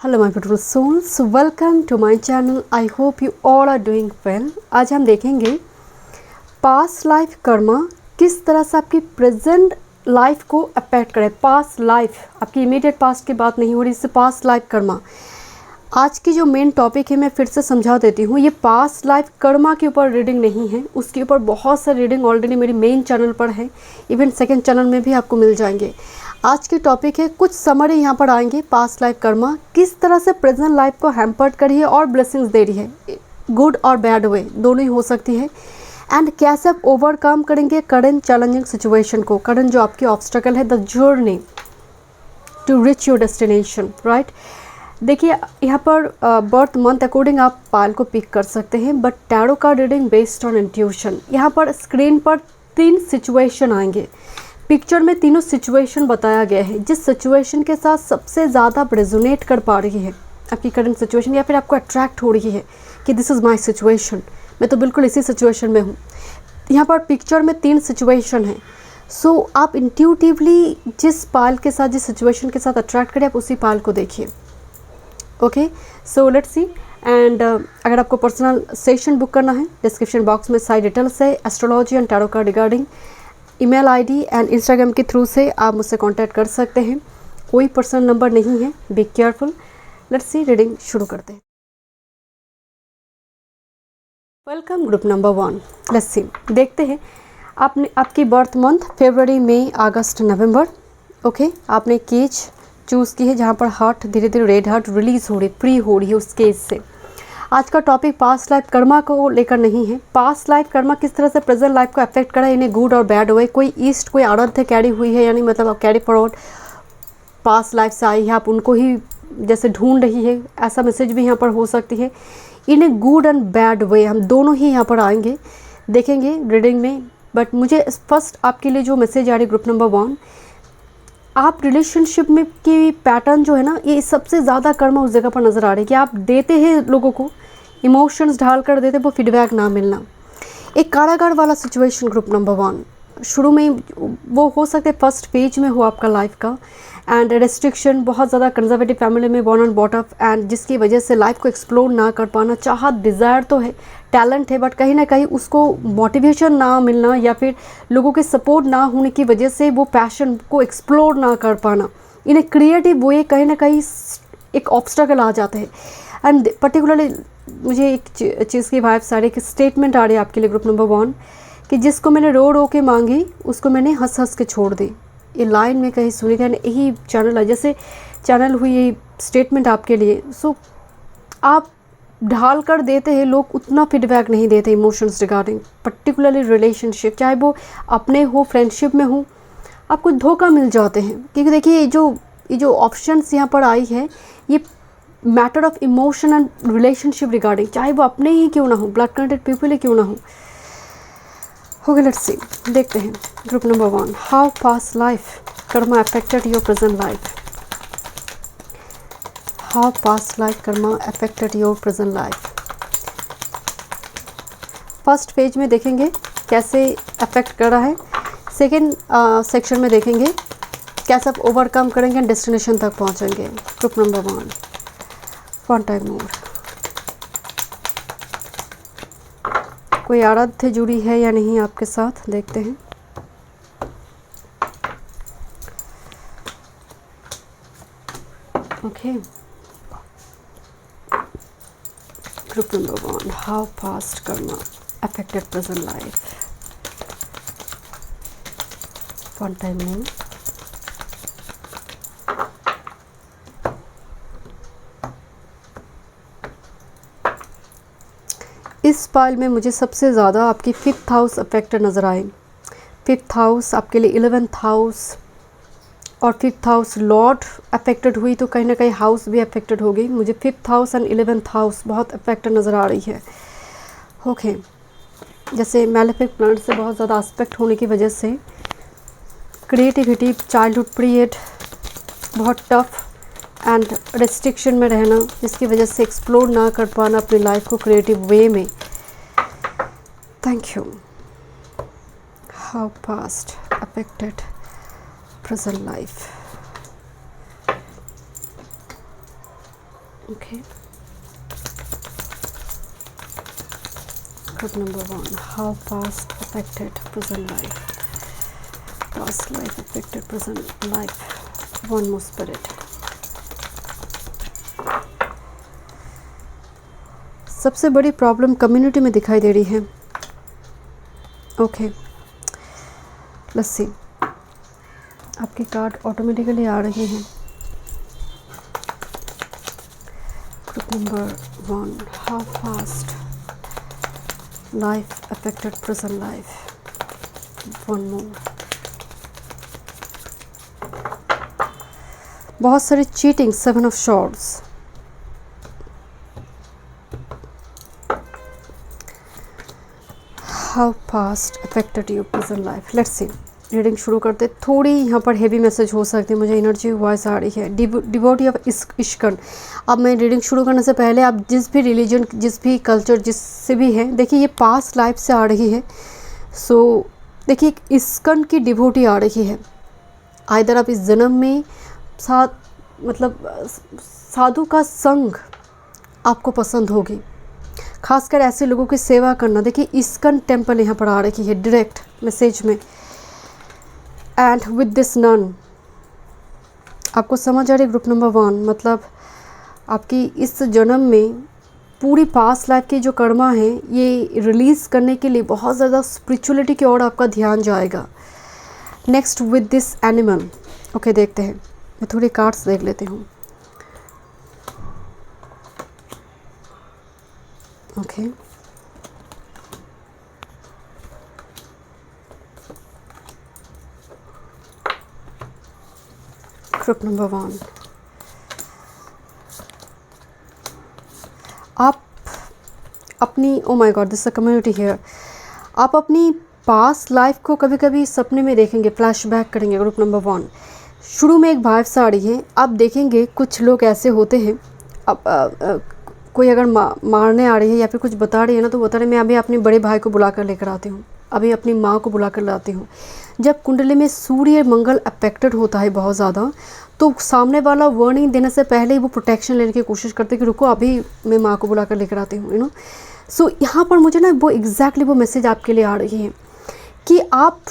Hello my beautiful souls, welcome to my channel. I hope you all are doing well. आज हम देखेंगे past life Karma किस तरह से आपकी प्रेजेंट लाइफ को अफेक्ट करे। पास्ट लाइफ, आपकी इमीडिएट पास्ट की बात नहीं हो रही, इससे पास्ट लाइफ कर्मा। आज की जो मेन टॉपिक है मैं फिर से समझा देती हूँ, ये पास्ट लाइफ कर्मा के ऊपर रीडिंग नहीं है, उसके ऊपर बहुत सारी रीडिंग ऑलरेडी मेरी मेन चैनल पर है, इवन सेकंड चैनल में भी आपको मिल जाएंगे। आज की टॉपिक है, कुछ समरी यहाँ पर आएंगे। पास्ट लाइफ कर्मा किस तरह से प्रेजेंट लाइफ को हैम्पर्ड कर रही है और ब्लेसिंग्स दे रही है, गुड और बैड वे दोनों ही हो सकती है। एंड कैसे आप ओवरकम करेंगे करंट चैलेंजिंग सिचुएशन को, करंट जो आपकी ऑब्स्टेकल है, the journey to reach your destination, right. देखिए यहाँ पर बर्थ मंथ अकॉर्डिंग आप पाल को पिक कर सकते हैं, बट टैरो का रीडिंग बेस्ड ऑन इंट्यूशन। यहाँ पर स्क्रीन पर 3 सिचुएशन आएंगे। पिक्चर में तीनों सिचुएशन बताया गया है, जिस सिचुएशन के साथ सबसे ज़्यादा आप रेजोनेट कर पा रही है आपकी करंट सिचुएशन, या फिर आपको अट्रैक्ट हो रही है कि दिस इज़ माय सिचुएशन, मैं तो बिल्कुल इसी सिचुएशन में हूँ। यहाँ पर पिक्चर में 3 सिचुएशन है। सो आप इंट्यूटिवली जिस पाल के साथ, जिस सिचुएशन के साथ अट्रैक्ट करें, आप उसी पाल को देखिए। Okay, so let's see. And अगर आपको पर्सनल सेशन बुक करना है, डिस्क्रिप्शन बॉक्स में सारी डिटेल्स है एस्ट्रोलॉजी एंड टैरो का regarding. Email ID and Instagram के थ्रू से आप मुझसे कांटेक्ट कर सकते हैं, कोई पर्सनल नंबर नहीं है, be careful. Let's see, reading शुरू करते हैं। Welcome group number 1। Let's see, देखते हैं आपने आपकी बर्थ मंथ फरवरी, मई, अगस्त, नवंबर। ओके, आपने केज चूज़ की है जहाँ पर हार्ट धीरे धीरे रेड हार्ट रिलीज हो रही, फ्री हो रही है उस केज से। आज का टॉपिक पास्ट लाइफ कर्मा को लेकर नहीं है। पास्ट लाइफ कर्मा किस तरह से प्रेजेंट लाइफ को अफेक्ट करा है, इन्हें गुड और बैड वे। कोई ईस्ट, कोई आराध्य कैरी हुई है, यानी मतलब आप कैरी फॉरवर्ड पास्ट लाइफ से आई है, आप उनको ही जैसे ढूंढ रही है, ऐसा मैसेज भी यहाँ पर हो सकती है। इन्हें गुड एंड बैड वे हम दोनों ही यहाँ पर आएंगे, देखेंगे रीडिंग में। बट मुझे फर्स्ट आपके लिए जो मैसेज आ रही है ग्रुप नंबर 1, आप रिलेशनशिप में की पैटर्न जो है ना, ये सबसे ज़्यादा कर्मा उस जगह पर नज़र आ रही है कि आप देते हैं लोगों को, इमोशंस ढाल कर देते, वो फीडबैक ना मिलना। एक कारागार वाला सिचुएशन ग्रुप नंबर 1, शुरू में वो हो सकता है फर्स्ट पेज में हो आपका लाइफ का। एंड रेस्ट्रिक्शन, बहुत ज़्यादा कंजर्वेटिव फैमिली में born and bought up, and जिसकी वजह से लाइफ को एक्सप्लोर ना कर पाना। चाहत, डिज़ायर तो है, टैलेंट है, बट कहीं ना कहीं उसको मोटिवेशन ना मिलना या फिर लोगों के सपोर्ट ना होने की वजह से वो पैशन को एक्सप्लोर ना कर पाना। इन्हें क्रिएटिव वे कहीं ना कहीं एक ऑब्स्टेकल आ जाते हैं। एंड पर्टिकुलरली मुझे एक चीज़ की वाइब्स आ रही है कि स्टेटमेंट आ रही है आपके लिए ग्रुप नंबर 1 कि जिसको मैंने रो रो के मांगी उसको मैंने हंस हंस के छोड़ दी। ये लाइन में कहीं सुनी थी, यही चैनल है, जैसे चैनल हुई ये स्टेटमेंट आपके लिए। सो आप ढाल कर देते हैं, लोग उतना फीडबैक नहीं देते इमोशंस रिगार्डिंग, पर्टिकुलरली रिलेशनशिप, चाहे वो अपने हो, फ्रेंडशिप में हो, आपको धोखा मिल जाते हैं। क्योंकि देखिए ये जो ऑप्शंस यहाँ पर आई है, ये matter of emotion and relationship regarding, चाहे वो अपने ही क्यों ना हो, ब्लड कनेक्टेड पीपल ही क्यों ना हो। ओके, लेट्स सी, देखते हैं group number 1, how past life karma affected your present life. How past life karma affected your present life. First page में देखेंगे कैसे अफेक्ट कर रहा है। सेकेंड सेक्शन में देखेंगे कैसे आप ओवरकम करेंगे, डेस्टिनेशन तक पहुंचेंगे। ग्रुप नंबर 1, वन टाइम मोर। कोई आराध्य जुड़ी है या नहीं आपके साथ, देखते हैं। Okay, group number 1, how past karma affected present life. One time मोर। इस पाइल में मुझे सबसे ज़्यादा आपकी 5th हाउस अफेक्टेड नज़र आए। 5th हाउस आपके लिए 11th हाउस और 5th हाउस लॉर्ड अफेक्टेड हुई तो कहीं ना कहीं हाउस भी अफेक्टेड होगी। मुझे 5th house and 11th house बहुत अफेक्टेड नज़र आ रही है। ओके, जैसे मैलेफिक प्लैनेट से बहुत ज़्यादा एस्पेक्ट होने की वजह से क्रिएटिविटी, चाइल्डहुड पीरियड बहुत टफ एंड रेस्ट्रिक्शन में रहना, जिसकी वजह से एक्सप्लोर ना कर पाना अपनी लाइफ को क्रिएटिव वे में। Thank you. How past affected present life. Okay. Group number 1. How past affected present life. Past life affected present life. One more spirit. सबसे बड़ी प्रॉब्लम कम्युनिटी में दिखाई दे रही है. ओके, लेट्स सी. आपकी कार्ड ऑटोमेटिकली आ रही हैं. Group number 1. How fast life affected present life. One more. बहुत सारी cheating. 7 of shorts. How past affected you present life. Let's see. Reading शुरू करते. थोड़ी यहाँ पर हेवी मैसेज हो सकती है, मुझे एनर्जी वॉइस आ रही है. Devotee of ISKCON. अब मैं रीडिंग शुरू करने से पहले आप जिस भी रिलीजन, जिस भी कल्चर, जिससे भी है, देखिए ये पास्ट लाइफ से आ रही है. सो देखिए एक इश्कन की डिवोटी आ रही है. आइदर आप इस जन्म में मतलब साधु का संग आपको पसंद होगी, खासकर ऐसे लोगों की सेवा करना. देखिए इस्कन टेम्पल यहाँ पर आ रही है डायरेक्ट मैसेज में. एंड विद दिस नन आपको समझ आ रही. ग्रुप नंबर 1 मतलब आपकी इस जन्म में पूरी पास्ट लाइफ की जो कर्मा है ये रिलीज़ करने के लिए बहुत ज़्यादा स्पिरिचुअलिटी की ओर आपका ध्यान जाएगा. Next with this animal. Okay, देखते हैं. मैं थोड़ी कार्ड्स देख लेती हूँ. Okay, group number 1. आप अपनी, oh my God, this a community here. आप अपनी पास्ट लाइफ को कभी कभी सपने में देखेंगे, फ्लैशबैक करेंगे. ग्रुप नंबर 1 शुरू में एक वाइब्स आ रही है. आप देखेंगे कुछ लोग ऐसे होते हैं. अब कोई अगर मारने आ रही है या फिर कुछ बता रही है ना, तो बता रहे मैं अभी अपने बड़े भाई को बुला कर लेकर आती हूँ, अभी अपनी माँ को बुला कर लाती हूँ. जब कुंडली में सूर्य मंगल अफेक्टेड होता है बहुत ज़्यादा, तो सामने वाला वार्निंग देने से पहले ही वो प्रोटेक्शन लेने की कोशिश करते हैं कि रुको अभी मैं माँ को बुला कर लेकर आती हूँ, सो यहाँ पर मुझे ना वो एग्जैक्टली वो मैसेज आपके लिए आ रही है कि आप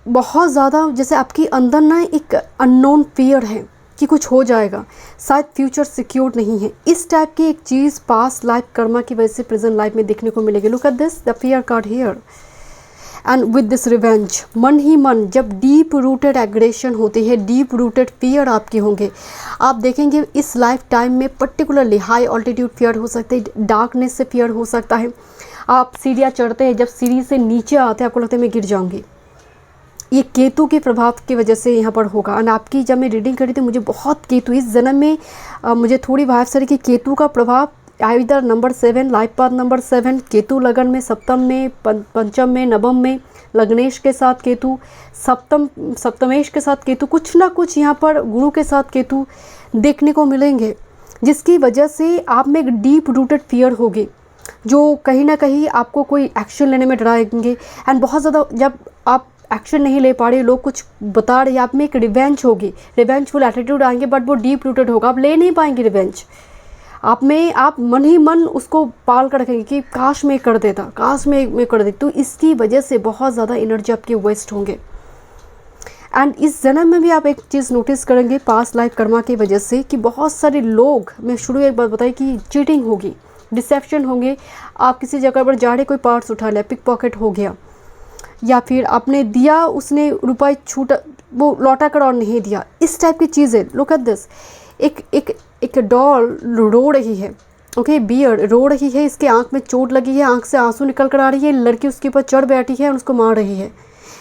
बहुत ज़्यादा, जैसे आपकी अंदर ना एक अननोन फियर है कि कुछ हो जाएगा, शायद फ्यूचर सिक्योर नहीं है. इस टाइप की एक चीज़ पास्ट लाइफ कर्मा की वजह से प्रेजेंट लाइफ में देखने को मिलेगी. Look at this, the fear card here. And with this revenge, मन ही मन जब डीप रूटेड एग्रेशन होती है, डीप रूटेड फियर आपके होंगे. आप देखेंगे इस लाइफ टाइम में पर्टिकुलरली हाई ऑल्टीट्यूड फियर हो सकते हैं, डार्कनेस से फियर हो सकता है. आप सीढ़ियाँ चढ़ते हैं, जब सीढ़ी से नीचे आते हैं आपको लगता है मैं गिर जाऊँगी. ये केतु के प्रभाव की वजह से यहाँ पर होगा. और आपकी जब मैं रीडिंग करी थी मुझे बहुत केतु इस जन्म में मुझे थोड़ी वाइफ सर कि केतु का प्रभाव either number 7 life path number 7, Ketu लगन में, सप्तम में, पंचम में, नवम में, लग्नेश के साथ केतु, सप्तमेश के साथ केतु, कुछ ना कुछ यहाँ पर गुरु के साथ केतु देखने को मिलेंगे, जिसकी वजह से आप में एक डीप रूटेड फियर होगी जो कहीं ना कहीं आपको कोई एक्शन लेने में डराएंगे. एंड बहुत ज़्यादा जब आप एक्शन नहीं ले पा रहे, लोग कुछ बता रहे, आप में एक रिवेंज होगी, रिवेंजफुल एटीट्यूड आएंगे, बट वो डीप रूटेड होगा. आप ले नहीं पाएंगे रिवेंज. आप में आप मन ही मन उसको पाल कर रखेंगे कि काश मैं कर देता, काश मैं कर देती. तो इसकी वजह से बहुत ज़्यादा एनर्जी आपके वेस्ट होंगे. एंड इस जन्म में भी आप एक चीज़ नोटिस करेंगे पास्ट लाइफ कर्मा की वजह से कि बहुत सारे लोग, मैं शुरू एक बात बताई कि चीटिंग होगी, डिसेप्शन होंगे. आप किसी जगह पर जा रहे, कोई पार्ट्स उठा लिया, पिक पॉकेट हो गया, या फिर आपने दिया, उसने रुपए छूटा, वो लौटा कर और नहीं दिया. इस टाइप की चीज़ें. Look at this. एक डॉल रो रही है. ओके, बियर रो रही है, इसके आंख में चोट लगी है, आंख से आंसू निकल कर आ रही है, लड़की उसके ऊपर चढ़ बैठी है और उसको मार रही है.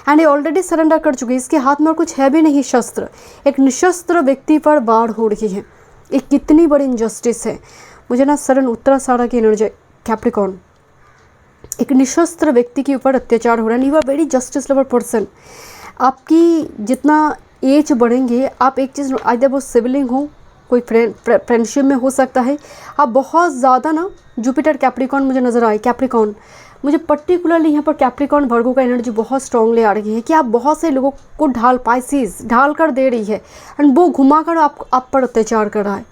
एंड ये ऑलरेडी सरेंडर कर चुकी है, इसके हाथ में और कुछ है भी नहीं शस्त्र. एक निशस्त्र व्यक्ति पर वार हो रही है. एक कितनी बड़ी इनजस्टिस है. मुझे ना सरन उत्तराषाढ़ा की एनर्जी, कैप्रिकॉर्न, एक निशस्त्र व्यक्ति के ऊपर अत्याचार हो रहा है. You are very justice lover person. आपकी जितना एज बढ़ेंगे, आप एक चीज़, आइदर वो सिबलिंग हो, कोई फ्रेंडशिप में हो सकता है, आप बहुत ज़्यादा ना, जुपिटर कैप्रिकॉर्न मुझे नज़र आए. कैप्रिकॉर्न मुझे पर्टिकुलरली यहाँ पर कैप्रिकॉर्न वर्गो का एनर्जी बहुत स्ट्रांगली आ रही है कि आप बहुत से लोगों को ढाल कर दे रही है, एंड वो घुमा कर आप पर अत्याचार कर रहा है.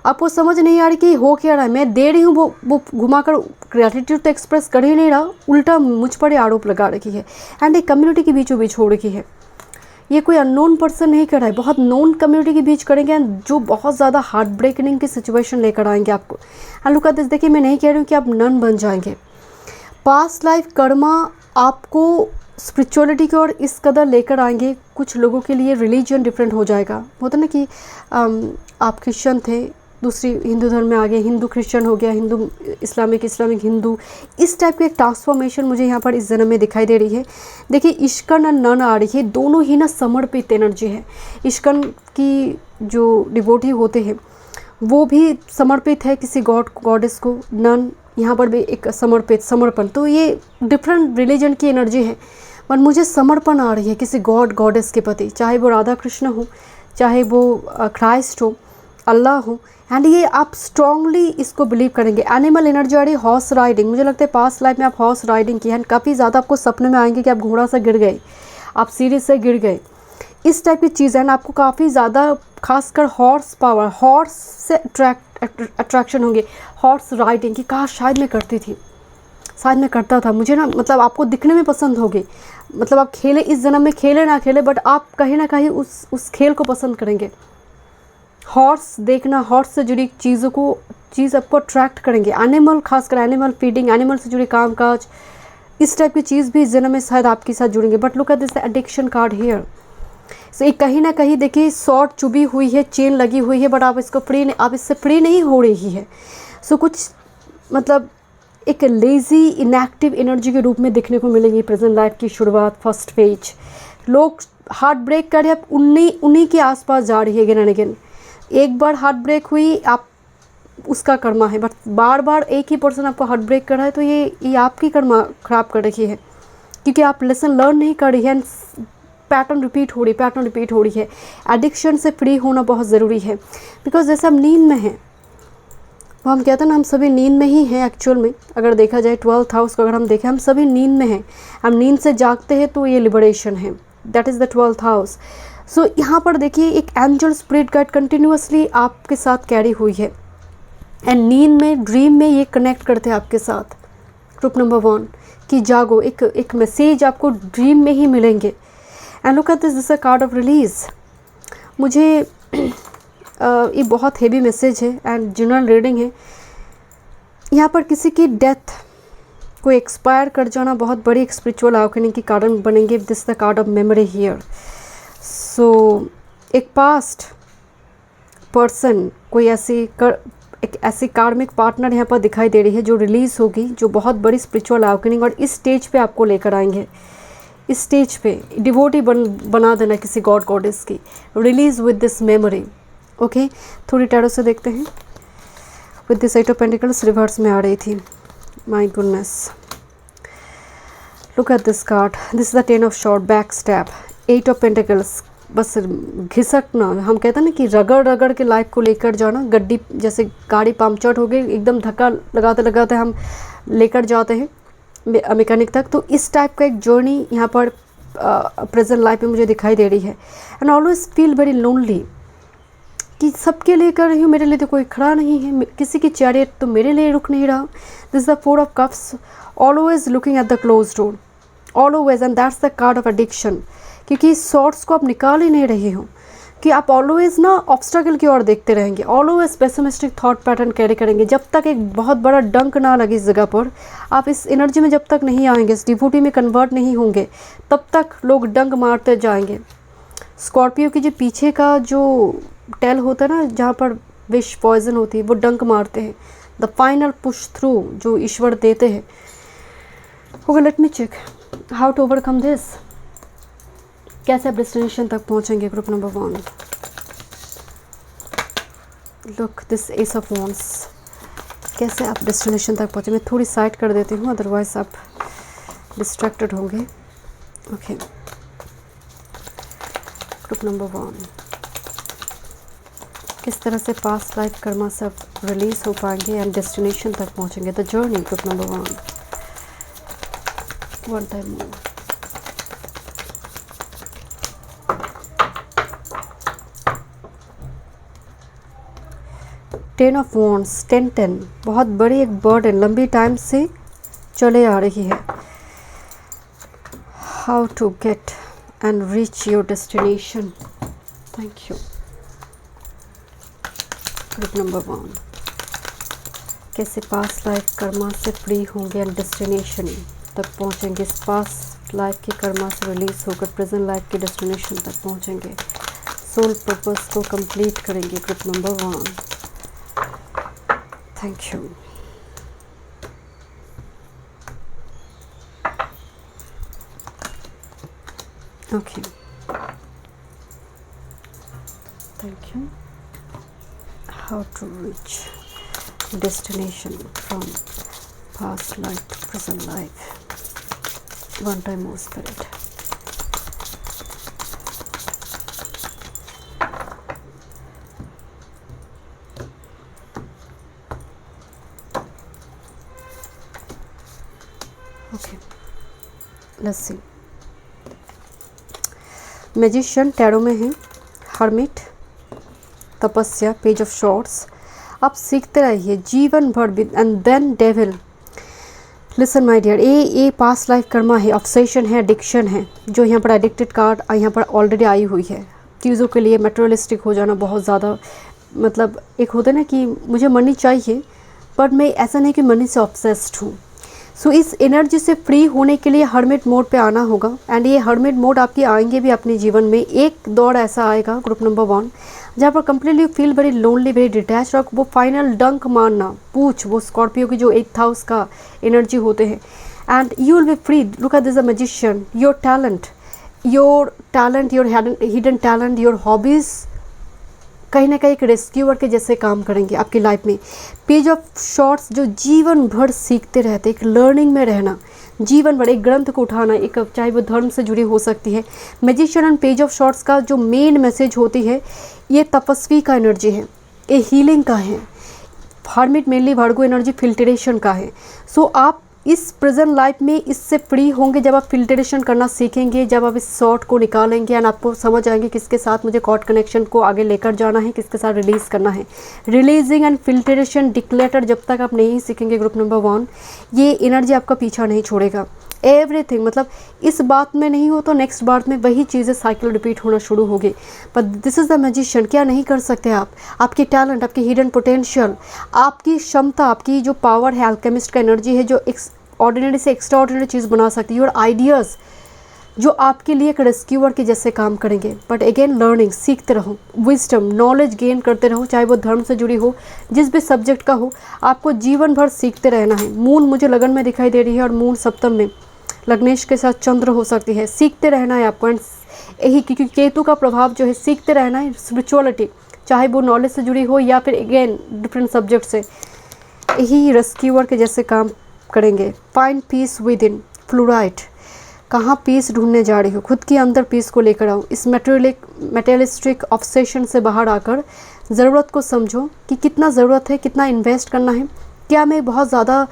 आपको समझ नहीं आ रही कि हो क्या रहा है, मैं दे रही हूँ, वो घुमाकर ग्रेटिट्यूड तो एक्सप्रेस कर ही नहीं रहा, उल्टा मुझ पर ही आरोप लगा रखी है एंड एक कम्युनिटी के बीचों बीच हो रखी है। ये कोई अननोन पर्सन नहीं कर रहा है, बहुत नोन कम्युनिटी के बीच करेंगे जो बहुत ज़्यादा हार्ट ब्रेकिंग की सिचुएशन लेकर आएंगे आपको। एंड लुक एट दिस, देखिए मैं नहीं कह रही हूँ कि आप नन बन जाएंगे, पास्ट लाइफ कर्मा आपको स्पिरिचुअलिटी की ओर इस कदर लेकर आएंगे। कुछ लोगों के लिए रिलीजन डिफरेंट हो जाएगा, होता ना कि आप क्रिश्चियन थे, दूसरी हिंदू धर्म में आ गए, हिंदू क्रिश्चियन हो गया, हिंदू इस्लामिक, इस्लामिक हिंदू, इस टाइप की एक ट्रांसफॉर्मेशन मुझे यहाँ पर इस जन्म में दिखाई दे रही है। देखिए इश्कन और नन आ रही है, दोनों ही ना समर्पित एनर्जी है। इश्कन की जो डिवोटी होते हैं वो भी समर्पित है किसी गॉड गॉडेस को, नन यहाँ पर भी एक समर्पण, तो ये डिफरेंट रिलीजन की एनर्जी है। पर मुझे समर्पण आ रही है किसी गॉड गॉडेस के प्रति, चाहे वो राधा कृष्ण हो, चाहे वो क्राइस्ट हो, अल्लाह हो। एंड ये आप स्ट्रांगली इसको बिलीव करेंगे। एनिमल एनर्जी आ रही है, हॉर्स राइडिंग, मुझे लगता है पास्ट लाइफ में आप हॉर्स राइडिंग की है एंड काफ़ी ज़्यादा आपको सपने में आएंगे कि आप घोड़ा से गिर गए, आप सीढ़ी से गिर गए, इस टाइप की चीज़ है। आपको काफ़ी ज़्यादा खासकर हॉर्स पावर, हॉर्स से अट्रैक्शन होंगे, हॉर्स राइडिंग की, कहा शायद मैं करती थी, शायद मैं करता था, मुझे ना मतलब आपको दिखने में पसंद होगी, मतलब आप खेले इस जन्म में, खेले ना खेले, बट आप कहीं ना कहीं उस खेल को पसंद करेंगे। हॉर्स देखना, हॉर्स से जुड़ी चीज़ आपको अट्रैक्ट करेंगे। एनिमल, खासकर एनिमल फीडिंग, एनिमल से जुड़ी काम काज, इस टाइप की चीज़ भी इस जन्म में शायद आपके साथ जुड़ेंगे। But look at this addiction card here. So एक कहीं ना कहीं देखिए शॉर्ट चुभी हुई है, चेन लगी हुई है, बट आप इससे फ्री नहीं हो रही है। सो कुछ मतलब एक लेज़ी इनएक्टिव एनर्जी के रूप में देखने को मिलेगी प्रेजेंट लाइफ की शुरुआत, फर्स्ट पेज। लोग हार्ट ब्रेक कर रहे, आप उन्हीं के आसपास जा रही है अगेन एंड अगेन। एक बार हार्ट ब्रेक हुई, आप उसका कर्मा है, बट बार बार एक ही पर्सन आपको हार्ट ब्रेक कर रहा है, तो ये आपकी कर्मा खराब कर रखी है, क्योंकि आप लेसन लर्न नहीं कर रही है, पैटर्न रिपीट हो रही है। एडिक्शन से फ्री होना बहुत ज़रूरी है, बिकॉज जैसे हम नींद में हैं, वो हम कहते हैं ना, हम सभी नींद में ही हैं एक्चुअल में। अगर देखा जाए 12th हाउस को अगर हम देखें, हम सभी नींद में हैं, हम नींद से जागते हैं, तो ये लिबरेशन है, that is the 12th house. So यहाँ पर देखिए एक एंजल स्पिरिट गाइड कंटिन्यूसली आपके साथ कैरी हुई है एंड नींद में, ड्रीम में ये कनेक्ट करते हैं आपके साथ। ग्रुप नंबर 1 कि जागो, एक मैसेज आपको ड्रीम में ही मिलेंगे। And look at this a card of release. मुझे ये बहुत हेवी मैसेज है एंड जनरल रीडिंग है। यहाँ पर किसी की डेथ को एक्सपायर कर जाना बहुत बड़ी स्पिरिचुअल अवेकनिंग के कारण बनेंगे। This the card of memory here. So एक पास्ट पर्सन, कोई एक ऐसी कार्मिक पार्टनर यहाँ पर दिखाई दे रही है जो रिलीज़ होगी, जो बहुत बड़ी स्पिरिचुअल अवेकनिंग, और इस स्टेज पे आपको लेकर आएंगे। इस स्टेज पे डिवोटी बना देना किसी गॉड गॉडेस की, release with this memory. Okay, थोड़ी टैरो से देखते हैं। With this 8 of pentacles reverse में आ रही थी, my goodness. Look at this card, this is the 10 of short, back step, 8 of pentacles. बस घिसकना, हम कहते हैं ना कि रगड़ के लाइफ को लेकर जाना, गड्डी जैसे गाड़ी पंक्चर हो गई, एकदम धक्का लगाते हम लेकर जाते हैं मैकेनिक तक। तो इस टाइप का एक जर्नी यहाँ पर प्रेजेंट लाइफ में मुझे दिखाई दे रही है। And always feel very lonely, कि सबके लिए कर रही हूँ, मेरे लिए तो कोई खड़ा नहीं है, किसी की चैरियट तो मेरे लिए रुक नहीं रहा। This the 4 of cups, always looking at the close door, always, and that's the card of addiction. क्योंकि इस शॉर्ट्स को आप निकाल ही नहीं रही हो, कि आप ऑलवेज ना ऑब्स्टेकल की ओर देखते रहेंगे, always pessimistic thought pattern carry करेंगे। जब तक एक बहुत बड़ा डंक ना लगे इस जगह पर, आप इस एनर्जी में जब तक नहीं आएंगे, इस डिवोटी में कन्वर्ट नहीं होंगे, तब तक लोग डंक मारते जाएंगे। स्कॉर्पियो की जो पीछे का जो टेल होता है ना, जहाँ पर विश पॉइजन होती है, वो डंक मारते हैं। द फाइनल पुश थ्रू जो ईश्वर देते हैं। Okay, let me check how to overcome this. कैसे आप डेस्टिनेशन तक पहुंचेंगे? Group number 1, look this ace of wands, कैसे आप डेस्टिनेशन तक पहुंचे? मैं थोड़ी साइड कर देती हूँ, अदरवाइज आप डिस्ट्रैक्टेड होंगे। ओके, ग्रुप नंबर 1, किस तरह से पास्ट लाइफ कर्मा से आप रिलीज हो पाएंगे एंड डेस्टिनेशन तक पहुंचेंगे? The journey, group number 1, one time more. 10 of wands, 10 बहुत बड़ी एक बर्डन लंबी टाइम से चले आ रही है। How to get and reach your destination. Thank you. Group number 1, कैसे पास्ट लाइफ कर्मा से फ्री होंगे एंड डेस्टिनेशन तक पहुंचेंगे। इस पास्ट लाइफ की कर्मा से रिलीज होकर प्रेजेंट लाइफ की डेस्टिनेशन तक पहुंचेंगे, सोल पर्पस को कंप्लीट करेंगे। Group number 1, thank you. Okay, thank you. How to reach destination from past life to present life. One time more spirit. Okay, let's see. Magician tarot में है, hermit, तपस्या, page of shorts. आप सीखते रहिए जीवन भर with and then devil. Listen my dear, ये past life karma है, ऑब्सेशन है, एडिक्शन है, जो यहाँ पर एडिक्टेड कार्ड यहाँ पर ऑलरेडी आई हुई है। चीज़ों के लिए मटेरियलिस्टिक हो जाना बहुत ज़्यादा, मतलब एक होता है ना कि मुझे मनी चाहिए, बट मैं ऐसा नहीं कि मनी से ऑब्सेस्ड हूँ। सो इस एनर्जी से फ्री होने के लिए हर्मिट मोड पे आना होगा। एंड ये हर्मिट मोड आपकी आएंगे भी अपने जीवन में। एक दौर ऐसा आएगा ग्रुप नंबर 1 जहाँ पर completely feel very lonely, very detach, और वो फाइनल डंक मारना, पूछ, वो स्कॉर्पियो की जो 8th हाउस का एनर्जी होते हैं। And you will B free. Look at this a magician, your talent, your hidden talent, your hobbies कहीं ना कहीं एक रेस्क्यूअर के जैसे काम करेंगे आपकी लाइफ में। पेज ऑफ शॉर्ट्स जो जीवन भर सीखते रहते, एक लर्निंग में रहना, जीवन भर एक ग्रंथ को उठाना, एक चाहे वो धर्म से जुड़ी हो सकती है। Magician and page of shorts का जो मेन मैसेज होती है, ये तपस्वी का एनर्जी है, ये हीलिंग का है। हर्मिट मेनली वर्गो एनर्जी फिल्ट्रेशन का है। सो आप इस प्रेजेंट लाइफ में इससे फ्री होंगे जब आप फिल्ट्रेशन करना सीखेंगे, जब आप इस शॉर्ट को निकालेंगे एंड आपको समझ आएंगे किसके साथ मुझे कॉर्ड कनेक्शन को आगे लेकर जाना है, किसके साथ रिलीज़ करना है। रिलीजिंग एंड फिल्ट्रेशन डिक्लेटर जब तक आप नहीं सीखेंगे ग्रुप नंबर 1, ये एनर्जी आपका पीछा नहीं छोड़ेगा। एवरीथिंग, मतलब इस बात में नहीं हो तो नेक्स्ट बात में वही चीज़ें साइकिल रिपीट होना शुरू हो गई। But this is the magician. क्या नहीं कर सकते आप? आपकी टैलेंट, आपकी हिडन पोटेंशियल, आपकी क्षमता, आपकी जो पावर है, अल्केमिस्ट का एनर्जी है, जो ऑर्डिनरी से एक्स्ट्रा ऑर्डिनरी चीज़ बना सकती है। और आइडियाज़ जो आपके लिए एक रेस्क्यूअर के जैसे काम करेंगे। बट अगेन लर्निंग, सीखते रहो, विजडम, नॉलेज गेन करते रहो, चाहे वो धर्म से जुड़ी हो, जिस भी सब्जेक्ट का हो, आपको जीवन भर सीखते रहना है। मून मुझे लगन में दिखाई दे रही है और मून सप्तम में, लग्नेश के साथ चंद्र हो सकती है। सीखते रहना है आपको। एंड यही क्योंकि केतु का प्रभाव जो है, सीखते रहना है स्पिरिचुअलिटी, चाहे वो नॉलेज से जुड़ी हो या फिर अगेन डिफरेंट सब्जेक्ट से, यही रेस्क्यूअर के जैसे काम करेंगे। Find peace with in, fluoride, कहाँ पीस ढूंढने जा रही हो, खुद के अंदर पीस को लेकर आओ। इस मटेरियलिस्टिक ऑब्सेशन से बाहर आकर ज़रूरत को समझो कि कितना ज़रूरत है, कितना इन्वेस्ट करना है, क्या मैं बहुत ज़्यादा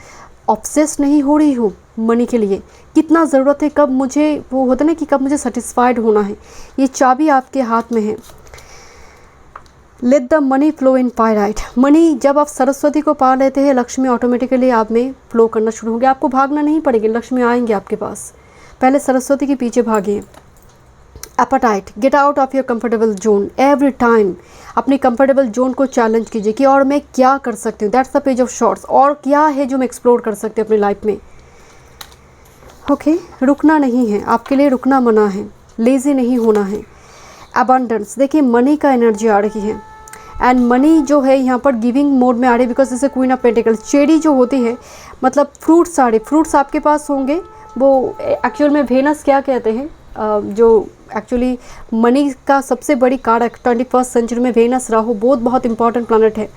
ऑब्सेस नहीं हो रही हूँ मनी के लिए, कितना ज़रूरत है, कब मुझे वो होता ना कि कब मुझे सेटिस्फाइड होना है। ये चाबी आपके हाथ में है। Let the money flow in pyrite. Money जब आप सरस्वती को पा लेते हैं, लक्ष्मी ऑटोमेटिकली आप में फ्लो करना शुरू होंगे। आपको भागना नहीं पड़ेगा, लक्ष्मी आएंगे आपके पास। पहले सरस्वती के पीछे भागिए। Appetite, get out of your comfortable zone. Every time अपनी कंफर्टेबल जोन को चैलेंज कीजिए कि और मैं क्या कर सकती हूँ। That's the page of swords. और क्या है जो मैं एक्सप्लोर कर सकती हूँ अपनी लाइफ में। ओके, रुकना नहीं है, आपके लिए रुकना मना है, लेजी नहीं होना है। अबंडेंस, देखिए मनी का एनर्जी आ रही है एंड मनी जो है यहाँ पर गिविंग मोड में आ रही है, बिकॉज इसे क्वीन ऑफ पेंटिकल्स, चेरी जो होती है, मतलब फ्रूट्स आ रहे, फ्रूट्स आपके पास होंगे। वो एक्चुअल में वेनस क्या कहते हैं, जो एक्चुअली मनी का सबसे बड़ी कार्ड है 21st सेंचुरी में। वेनस राहु बहुत इंपॉर्टेंट प्लैनेट है।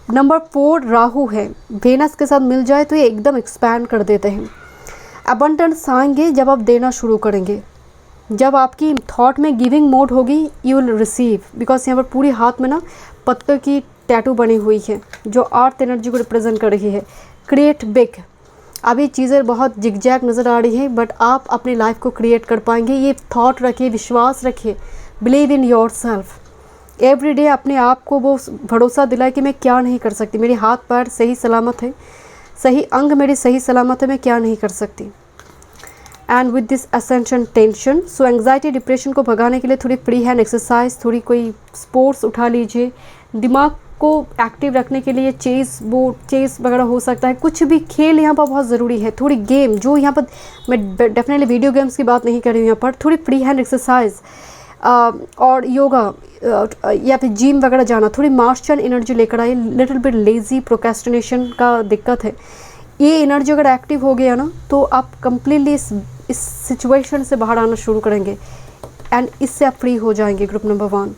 नंबर 4 राहु है, वेनस के साथ मिल जाए तो ये एकदम एक्सपैंड कर देते हैं। अबंडेंस आएंगे जब आप देना शुरू करेंगे, जब आपकी थॉट में गिविंग मोड होगी, यू विल रिसीव। बिकॉज यहाँ पर पूरी हाथ में ना पत्तों की टैटू बनी हुई है जो अर्थ एनर्जी को रिप्रेजेंट कर रही है। क्रिएट बिग, अभी चीज़ें बहुत जिगजैग नज़र आ रही है, बट आप अपनी लाइफ को क्रिएट कर पाएंगे। ये थॉट रखिए, विश्वास रखिए, believe in your self. Every day अपने आप को वो भरोसा दिलाए कि मैं क्या नहीं कर सकती, मेरे हाथ पैर सही सलामत है, सही अंग मेरी सही सलामत है, मैं क्या नहीं कर सकती। And with this ascension tension, so anxiety depression को भगाने के लिए थोड़ी फ्री हैंड एक्सरसाइज, थोड़ी कोई स्पोर्ट्स उठा लीजिए। दिमाग को एक्टिव रखने के लिए चेस बोर्ड, चेस वगैरह हो सकता है, कुछ भी खेल यहाँ पर बहुत ज़रूरी है। थोड़ी गेम, जो यहाँ पर मैं डेफिनेटली वीडियो गेम्स की बात नहीं कर रही हूँ यहाँ पर, थोड़ी फ्री हैंड एक्सरसाइज और योगा या फिर जिम वगैरह जाना, थोड़ी मार्शल एनर्जी लेकर आइए। लिटिल बिट लेज़ी प्रोक्रेस्टिनेशन का दिक्कत है, ये एनर्जी अगर एक्टिव हो गया ना तो आप कम्प्लीटली इस सिचुएशन से बाहर आना शुरू करेंगे एंड इससे आप फ्री हो जाएंगे। Group number 1,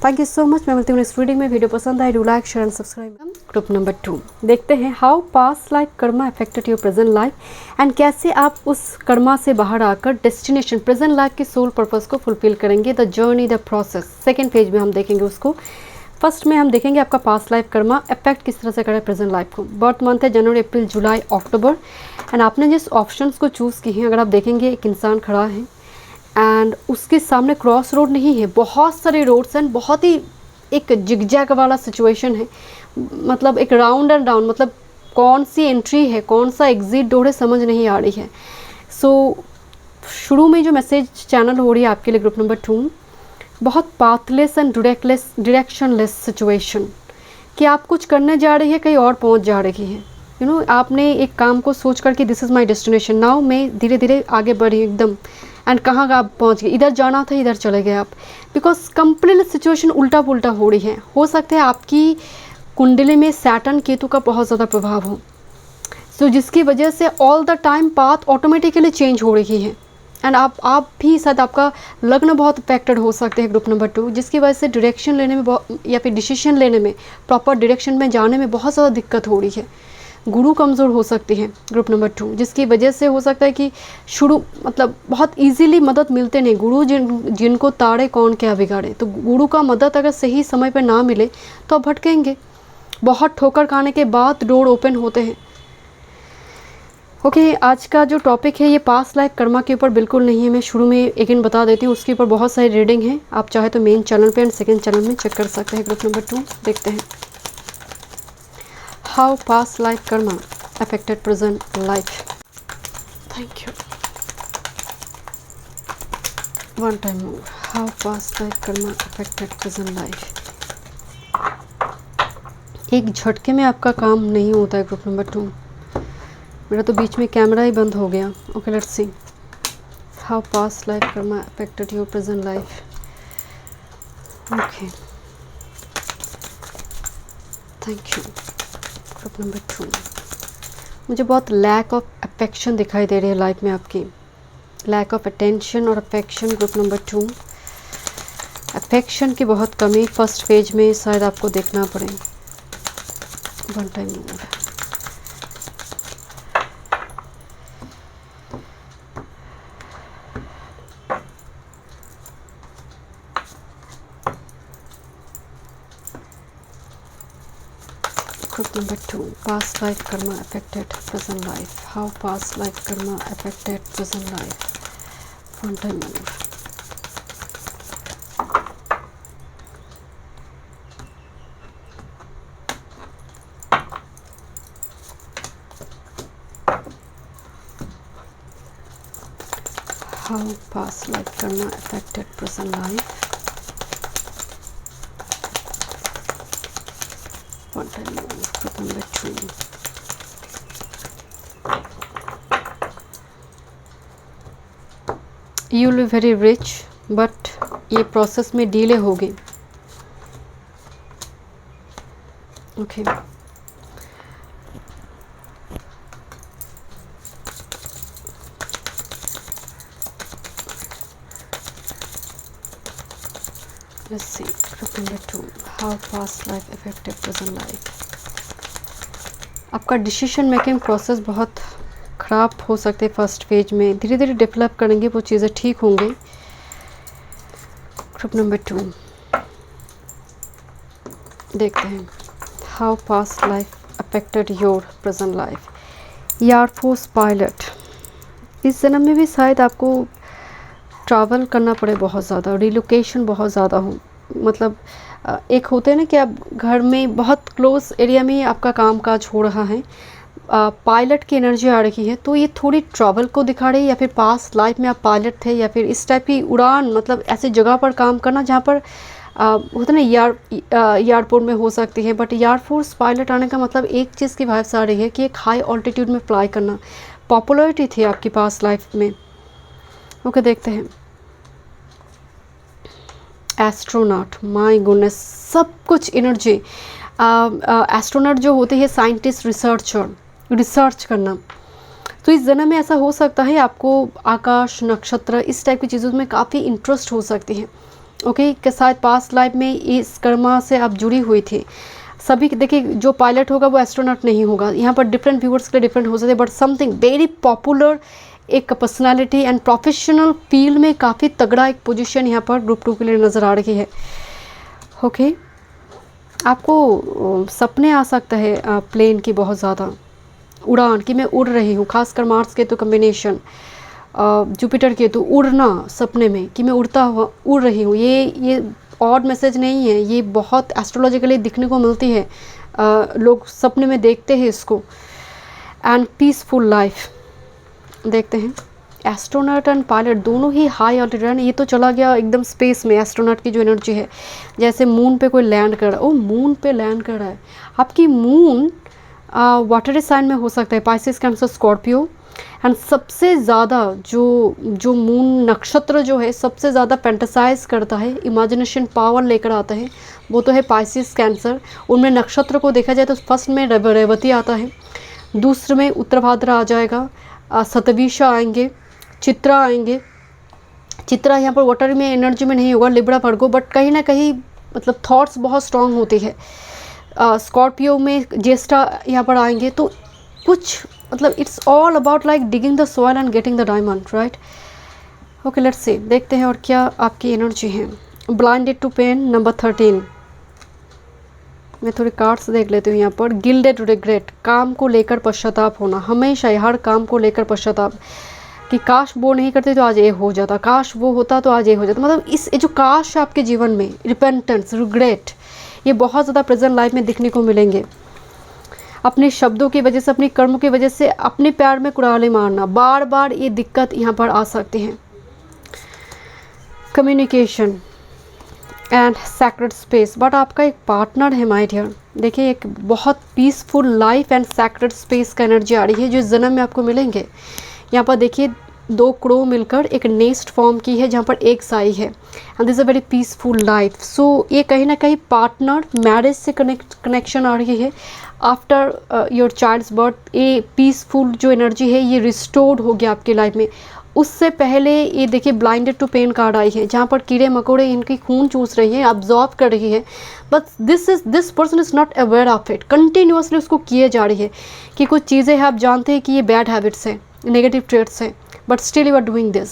thank you so much. मैं मिलती हूँ नेक्स्ट वीडियो में। वीडियो पसंद आए do like share and subscribe. Group number 2 देखते हैं how past life karma affected your present life and कैसे आप उस कर्मा से बाहर आकर डेस्टिनेशन प्रेजेंट लाइफ के सोल पर्पस को फुलफिल करेंगे। The journey, the process, second page में हम देखेंगे उसको। फर्स्ट में हम देखेंगे आपका पास्ट लाइफ कर्मा अफेक्ट किस तरह से करे प्रेजेंट लाइफ को। बर्थ मंथ है जनवरी, अप्रैल, जुलाई, अक्टूबर एंड आपने जिस ऑप्शंस को चूज़ किए हैं, अगर आप देखेंगे एक इंसान खड़ा है एंड उसके सामने क्रॉस रोड नहीं है, बहुत सारे रोड्स एंड बहुत ही एक जिगजैग वाला सिचुएशन है, मतलब एक राउंड एंड राउंड, मतलब कौन सी एंट्री है कौन सा एग्जिट डोर है समझ नहीं आ रही है। सो शुरू में जो मैसेज चैनल हो रही है आपके लिए ग्रुप नंबर 2, बहुत पाथलेस एंड डायरेक्शनलेस सिचुएशन कि आप कुछ करने जा रही है कहीं और पहुंच जा रही है। यू नो आपने एक काम को सोच कर कि this is my destination, now मैं धीरे धीरे आगे बढ़ी एकदम एंड कहाँ आप पहुंच गए, इधर जाना था इधर चले गए आप, बिकॉज कंप्लीट सिचुएशन उल्टा पुल्टा हो रही है। हो सकता है आपकी कुंडली में सैटर्न केतु का बहुत ज़्यादा प्रभाव हो, सो जिसकी वजह से all the time path automatically change हो रही है एंड आप भी शायद आपका लग्न बहुत अफेक्टेड हो सकते हैं ग्रुप नंबर 2, जिसकी वजह से डायरेक्शन लेने में या फिर डिसीजन लेने में, प्रॉपर डायरेक्शन में जाने में बहुत ज़्यादा दिक्कत हो रही है। गुरु कमज़ोर हो सकती है ग्रुप नंबर 2, जिसकी वजह से हो सकता है कि शुरू मतलब बहुत इजीली मदद मिलते नहीं। गुरु जिनको ताड़े कौन क्या बिगाड़े, तो गुरु का मदद अगर सही समय पर ना मिले तो आप भटकेंगे। बहुत ठोकर खाने के बाद डोर ओपन होते हैं। ओके, आज का जो टॉपिक है ये पास्ट लाइफ कर्मा के ऊपर बिल्कुल नहीं है। मैं शुरू में अगेन बता देती हूँ, उसके ऊपर बहुत सारी रीडिंग है, आप चाहे तो मेन चैनल पे एंड सेकंड चैनल में चेक कर सकते हैं। ग्रुप नंबर 2 देखते हैं how past life karma affected present life. Thank you. One time more, how past life karma affected present life. एक झटके में आपका काम नहीं होता है ग्रुप नंबर 2। मेरा तो बीच में कैमरा ही बंद हो गया। Okay, let's see how past life karma affected your present life. Okay, thank you. Group number 2, मुझे बहुत लैक ऑफ अफेक्शन दिखाई दे रही है लाइफ में आपकी, लैक ऑफ अटेंशन और अफेक्शन। ग्रुप नंबर 2, अफेक्शन की बहुत कमी फर्स्ट पेज में शायद आपको देखना पड़े। One time more, Group number 2, past life karma affected present life. How past life karma affected present life. One time more. How past life karma affected present life. One time more. Group number 2. You will be very rich, but ये process में delay होगी। Okay, let's see. Group number 2, how past life affected present life. आपका decision making process बहुत ख़राब हो सकते हैं first phase में, धीरे धीरे डेवलप करेंगे वो चीज़ें ठीक होंगे। ग्रुप नंबर 2 देखते हैं how past life affected your present life. Air force pilot, इस जन्म में भी शायद आपको ट्रैवल करना पड़े बहुत ज़्यादा, रिलोकेशन बहुत ज़्यादा हो, मतलब एक होते हैं ना कि आप घर में बहुत क्लोज एरिया में आपका काम काज हो रहा है, पायलट की एनर्जी आ रही है, तो ये थोड़ी ट्रबल को दिखा रही है, या फिर पास्ट लाइफ में आप पायलट थे, या फिर इस टाइप की उड़ान, मतलब ऐसी जगह पर काम करना जहाँ पर होता ना एयरपोर्ट में हो सकती है, बट एयरफोर्स पायलट आने का मतलब एक चीज़ की वाइब्स आ रही है कि एक हाई ऑल्टीट्यूड में फ्लाई करना, पॉपुलरिटी थी आपकी पास्ट लाइफ में। ओके, देखते हैं एस्ट्रोनॉट, माय गुडनेस, सब कुछ एनर्जी। एस्ट्रोनॉट जो होते हैं साइंटिस्ट, रिसर्चर, रिसर्च करना। तो इस जन्म में ऐसा हो सकता है आपको आकाश, नक्षत्र, इस टाइप की चीज़ों में काफ़ी इंटरेस्ट हो सकती है। ओके, कि शायद पास्ट लाइफ में इस कर्मा से आप जुड़ी हुई थी। सभी देखिए, जो पायलट होगा वो एस्ट्रोनॉट नहीं होगा। यहाँ पर डिफरेंट व्यूअर्स के लिए डिफरेंट हो सकते हैं, बट समथिंग वेरी पॉपुलर, एक पर्सनालिटी एंड प्रोफेशनल फील्ड में काफ़ी तगड़ा एक पोजीशन यहाँ पर ग्रुप 2 के लिए नज़र आ रही है। ओके, आपको सपने आ सकता है प्लेन की बहुत ज़्यादा उड़ान, कि मैं उड़ रही हूँ, खासकर मार्स के तो कम्बिनेशन, जुपिटर के तो उड़ना सपने में, कि मैं उड़ता हुआ उड़ रही हूँ। ये ऑड मैसेज नहीं है, ये बहुत एस्ट्रोलॉजिकली दिखने को मिलती है, लोग सपने में देखते हैं इसको। एंड पीसफुल लाइफ देखते हैं। एस्ट्रोनॉट एंड पायलट दोनों ही हाई ऑल्टीट्यूड। ये तो चला गया एकदम स्पेस में, एस्ट्रोनॉट की जो एनर्जी है, जैसे मून पे कोई लैंड कर रहा है। ओ, मून पे लैंड कर रहा है। आपकी मून वाटर साइन में हो सकता है, पाइसेस, कैंसर, स्कॉर्पियो। एंड सबसे ज़्यादा जो मून नक्षत्र जो है सबसे ज़्यादा फैंटेसाइज करता है, इमेजिनेशन पावर लेकर आता है, वो तो है पाइसेस, कैंसर। उनमें नक्षत्र को देखा जाए तो फर्स्ट में रेवती आता है, दूसरे में उत्तरभाद्रा आ जाएगा, सतविशा आएंगे, चित्रा आएंगे। चित्रा यहाँ पर वाटर में एनर्जी में नहीं होगा, लिब्रा, वर्गो, बट कहीं ना कहीं मतलब थॉट्स बहुत स्ट्रांग होती है। स्कॉर्पियो में ज्येष्ठा यहाँ पर आएंगे। तो कुछ मतलब it's all about like digging the soil and getting the diamond, right. Okay, let's see, देखते हैं और क्या आपकी एनर्जी है। Blinded to pain, number 13। मैं थोड़ी कार्ड्स देख लेती हूँ यहाँ पर। गिल्डेड रिग्रेट, काम को लेकर पश्चाताप होना, हमेशा हर काम को लेकर पश्चाताप, कि काश वो नहीं करते तो आज ये हो जाता, काश वो होता तो आज ये हो जाता। मतलब इस जो काश आपके जीवन में, रिपेंटेंस, रिग्रेट, ये बहुत ज़्यादा प्रेजेंट लाइफ में दिखने को मिलेंगे। अपने शब्दों की वजह से, अपने कर्मों की वजह से अपने पैर में कुड़ाले मारना, बार बार ये दिक्कत यहाँ पर आ सकती है। Communication and sacred space, but आपका एक पार्टनर है माय डियर। देखिए, एक बहुत peaceful life and sacred space का एनर्जी आ रही है जो इस जन्म में आपको मिलेंगे। यहाँ पर देखिए 2 क्रो मिलकर एक नेस्ट फॉर्म की है जहाँ पर एक साई है, and this a very peaceful life. So ये कहीं ना कहीं पार्टनर, मैरिज से कनेक्शन आ रही है आफ्टर योर चाइल्ड्स बर्थ। ये पीसफुल जो एनर्जी है ये रिस्टोर्ड हो गया आपकी लाइफ में। उससे पहले ये देखिए ब्लाइंडेड टू पेन कार्ड आई है जहाँ पर कीड़े मकोड़े इनकी खून चूस रही है, ऑब्जॉर्व कर रही है, but this person is not aware of it. Continuously उसको किए जा रही है कि कुछ चीज़ें हैं आप जानते हैं कि ये बैड हैबिट्स हैं, नेगेटिव ट्रेट्स हैं, but still you are doing this.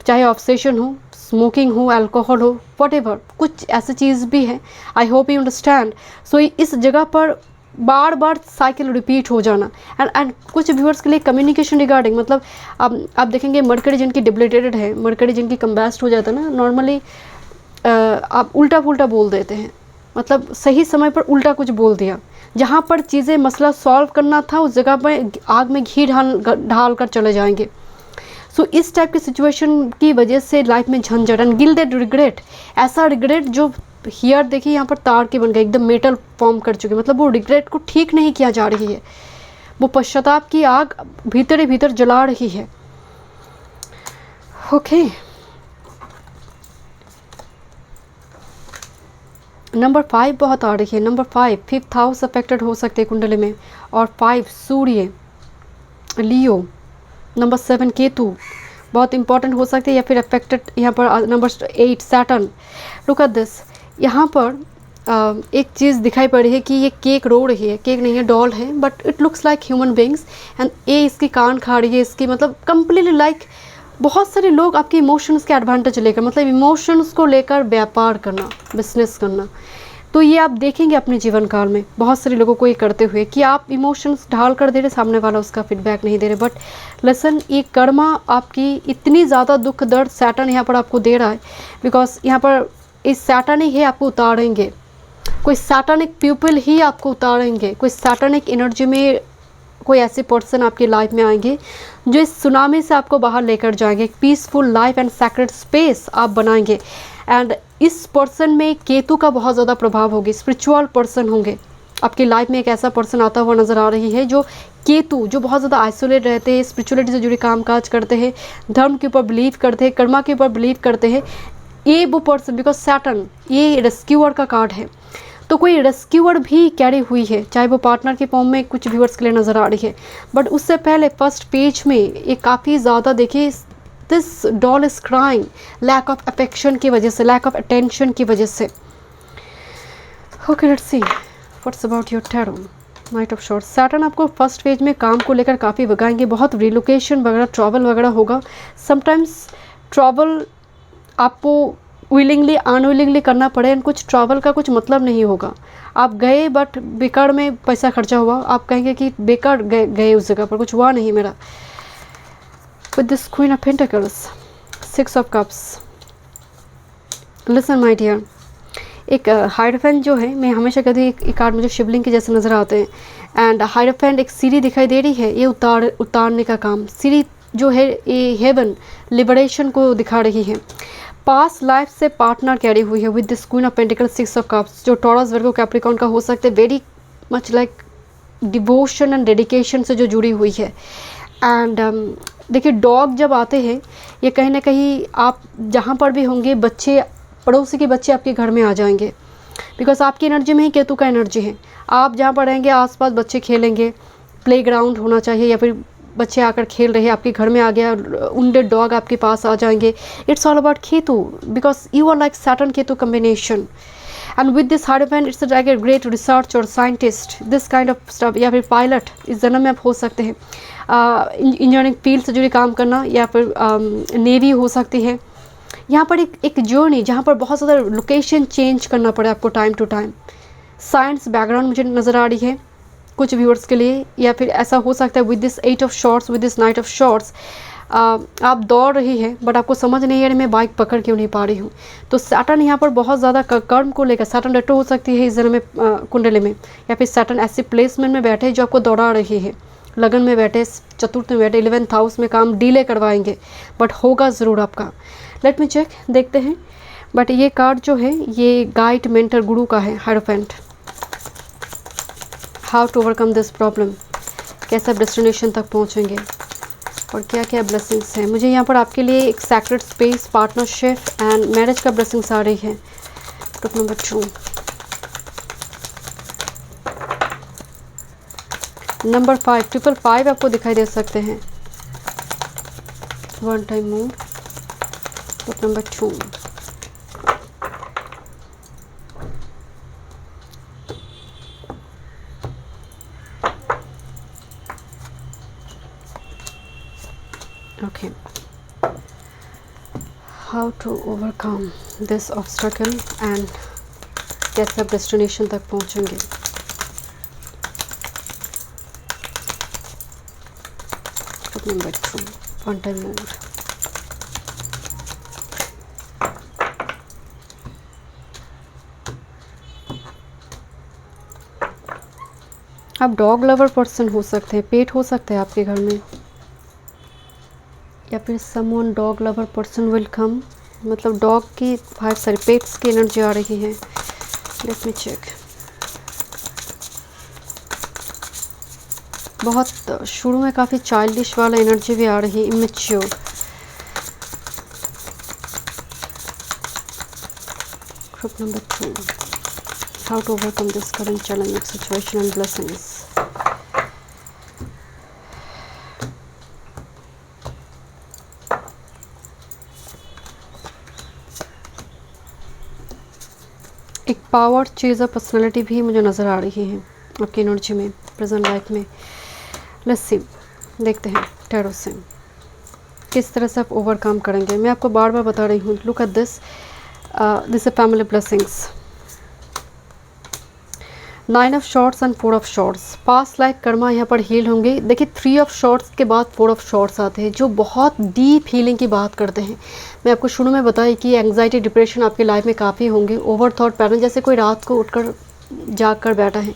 चाहे ऑब्सेशन हो, स्मोकिंग हो, अल्कोहल हो, व्हाटएवर, कुछ ऐसी चीज़ भी है। I hope you understand. So इस जगह पर बार बार साइकिल रिपीट हो जाना। एंड कुछ व्यूअर्स के लिए कम्युनिकेशन रिगार्डिंग, मतलब आप देखेंगे मरकरी जिनकी डिप्लीटेड है, मरकरी जिनकी कम्बैस्ट हो जाता है ना, नॉर्मली आप उल्टा पुल्टा बोल देते हैं, मतलब सही समय पर उल्टा कुछ बोल दिया। जहाँ पर चीज़ें मसला सॉल्व करना था उस जगह पर आग में घी ढाल कर चले जाएंगे। सो इस टाइप की सिचुएशन की वजह से लाइफ में झंझट एंड गिल्डेड रिग्रेट, ऐसा रिग्रेट जो हियर देखिए यहाँ पर तार के बन गए, एकदम मेटल फॉर्म कर चुके, मतलब वो रिग्रेट को ठीक नहीं किया जा रही है, वो पश्चाताप की आग भीतर ही भीतर जला रही है। ओके, नंबर 5 बहुत आ रही है। नंबर 5, 5th हाउस अफेक्टेड हो सकते हैं कुंडली में, और 5 सूर्य, लियो। नंबर 7 केतु बहुत इंपॉर्टेंट हो सकते हैं, या फिर अफेक्टेड यहाँ पर। Number 8 Saturn. Look at this, यहाँ पर एक चीज़ दिखाई पड़ रही है कि ये केक रो रही है, केक नहीं है, डॉल है, but it looks like human beings, and ये इसकी कान खा रही है, इसकी मतलब कम्प्लीटली लाइक बहुत सारे लोग आपके इमोशंस के एडवांटेज लेकर, मतलब इमोशंस को लेकर व्यापार करना, बिजनेस करना। तो ये आप देखेंगे अपने जीवन काल में बहुत सारे लोगों को ये करते हुए कि आप इमोशंस ढाल कर दे रहे, सामने वाला उसका फीडबैक नहीं दे रहे। बट लेसन, ये कर्मा आपकी इतनी ज़्यादा दुख दर्द सैटर्न यहाँ पर आपको दे रहा है, बिकॉज यहाँ पर इस सैटानिक ही आपको उतारेंगे, कोई सैटानिक पीपल ही आपको उतारेंगे, कोई सैटानिक एनर्जी में कोई ऐसे पर्सन आपकी लाइफ में आएंगे जो इस सुनामी से आपको बाहर लेकर जाएंगे। एक peaceful life and sacred space आप बनाएंगे। एंड इस पर्सन में केतु का बहुत ज़्यादा प्रभाव होगी, स्पिरिचुअल पर्सन होंगे आपकी लाइफ में। एक ऐसा पर्सन आता हुआ नज़र आ रही है जो केतु, जो बहुत ज़्यादा आइसोलेट रहते हैं, स्पिरिचुअलिटी से जुड़े काम काज करते हैं, धर्म के ऊपर बिलीव करते हैं, कर्मा के ऊपर बिलीव करते हैं, ये वो पर्सन, बिकॉज सैटर्न ये रेस्क्यूअर का कार्ड है, तो कोई रेस्क्यूअर भी कैरी हुई है, चाहे वो पार्टनर के फॉर्म में कुछ व्यूअर्स के लिए नज़र आ रही है। बट उससे पहले फर्स्ट पेज में ये काफ़ी ज़्यादा देखिए, this doll is crying lack of affection की वजह से, लैक ऑफ अटेंशन की वजह से। Okay, let's see what's about your tarot. Knight of swords. Saturn आपको फर्स्ट पेज में काम को लेकर काफ़ी भगाएंगे, बहुत रिलोकेशन वगैरह, ट्रैवल वगैरह होगा। समटाइम्स ट्रैवल आपको विलिंगली अनविलिंगली करना पड़े, एंड कुछ ट्रैवल का कुछ मतलब नहीं होगा। आप गए बट बेकार में पैसा खर्चा हुआ, आप कहेंगे कि बेकार गए उस जगह पर, कुछ हुआ नहीं मेरा। With this queen of pentacles, 6 of cups. Listen my dear, एक हाइरोफेंट जो है, मैं हमेशा कहती हूँ एक कार्ड मुझे शिवलिंग के जैसे नज़र आते हैं। एंड हाइरोफेंट एक सीढ़ी दिखाई दे रही है, ये उतारने का काम, सीढ़ी जो है ये हेवन लिबरेशन को दिखा रही है। पास्ट लाइफ से पार्टनर कैरी हुई है with this queen of pentacle, 6 of cups, जो टॉरस वर्गो कैप्रिकॉर्न का हो सकते हैं, very much like devotion and dedication से जो जुड़ी हुई है। एंड देखिए डॉग जब आते हैं, ये कहीं ना कहीं आप जहाँ पर भी होंगे, बच्चे, पड़ोसी के बच्चे आपके घर में आ जाएंगे, बिकॉज आपकी एनर्जी में ही केतु का एनर्जी है। आप जहाँ पर रहेंगे आसपास बच्चे खेलेंगे, प्लेग्राउंड होना चाहिए, या फिर बच्चे आकर खेल रहे हैं, आपके घर में आ गया, उंडे डॉग आपके पास आ जाएंगे। It's all about Ketu, because you are like Saturn Ketu combination. And with this hierophant it's like a great research और scientist, this kind of stuff, या फिर पायलट इस जन्म में आप हो सकते हैं। इंजीनियरिंग फील्ड से जुड़े काम करना, या फिर नेवी हो सकती है। यहाँ पर एक जर्नी जहाँ पर बहुत ज़्यादा लोकेशन चेंज करना पड़े आपको time to time. Science background मुझे नज़र आ रही है कुछ व्यूअर्स के लिए, या फिर ऐसा हो सकता है with this 8 of shorts, with this night of shorts, आप दौड़ रही है बट आपको समझ नहीं आ रही मैं बाइक पकड़ क्यों नहीं पा रही हूँ। तो सैटर्न यहाँ पर बहुत ज़्यादा कर्म को लेकर, सैटर्न रेट्रो हो सकती है इस जन्म में कुंडली में, या फिर सैटर्न ऐसे प्लेसमेंट में बैठे जो आपको दौड़ा रही है, लगन में बैठे, चतुर्थ में बैठे, 11th हाउस में काम डिले करवाएंगे, बट होगा ज़रूर आपका। लेट मी चेक, देखते हैं। बट ये कार्ड जो है ये गाइड, मेंटर, गुरु का है, hierophant. How to overcome this problem, कैसे आप डेस्टिनेशन तक पहुंचेंगे और क्या क्या ब्लेसिंग्स हैं। मुझे यहाँ पर आपके लिए एक sacred space, partnership and marriage का ब्लेसिंग्स आ रही है। ग्रुप नंबर 2, नंबर 5, 555 आपको दिखाई दे सकते हैं। 1 time move. Group number 2, okay, how to overcome this obstacle and कैसे आप डेस्टिनेशन तक पहुंचेंगे। Group number 2, 1 time more। आप डॉग लवर पर्सन हो सकते हैं, पेट हो सकता है आपके घर में, या फिर someone dog lover person will come, मतलब डॉग की 5 सारे पेट्स की एनर्जी आ रही है। Let me check. बहुत शुरू में काफ़ी चाइल्डिश वाला एनर्जी भी आ रही है, immature. Group number 2, how to overcome this current challenging situation and blessings. एक पावर चीज़ पर्सनालिटी भी मुझे नज़र आ रही है आपकी एनर्जी में, प्रेजेंट लाइफ में। लेट्स सी, देखते हैं टैरो से किस तरह से आप ओवरकम करेंगे। मैं आपको बार बार बता रही हूँ, look at this, this family blessings. 9 of shorts and 4 of shorts. Past life Karma यहाँ पर हील होंगे। देखिए 3 ऑफ शॉर्ट्स के बाद 4 ऑफ शॉर्ट्स आते हैं जो बहुत डीप हीलिंग की बात करते हैं। मैं आपको शुरू में बताई कि एंग्जाइटी डिप्रेशन आपकी लाइफ में काफ़ी होंगे। ओवर थॉट पैटर्न, जैसे कोई रात को उठकर जाग कर बैठा है।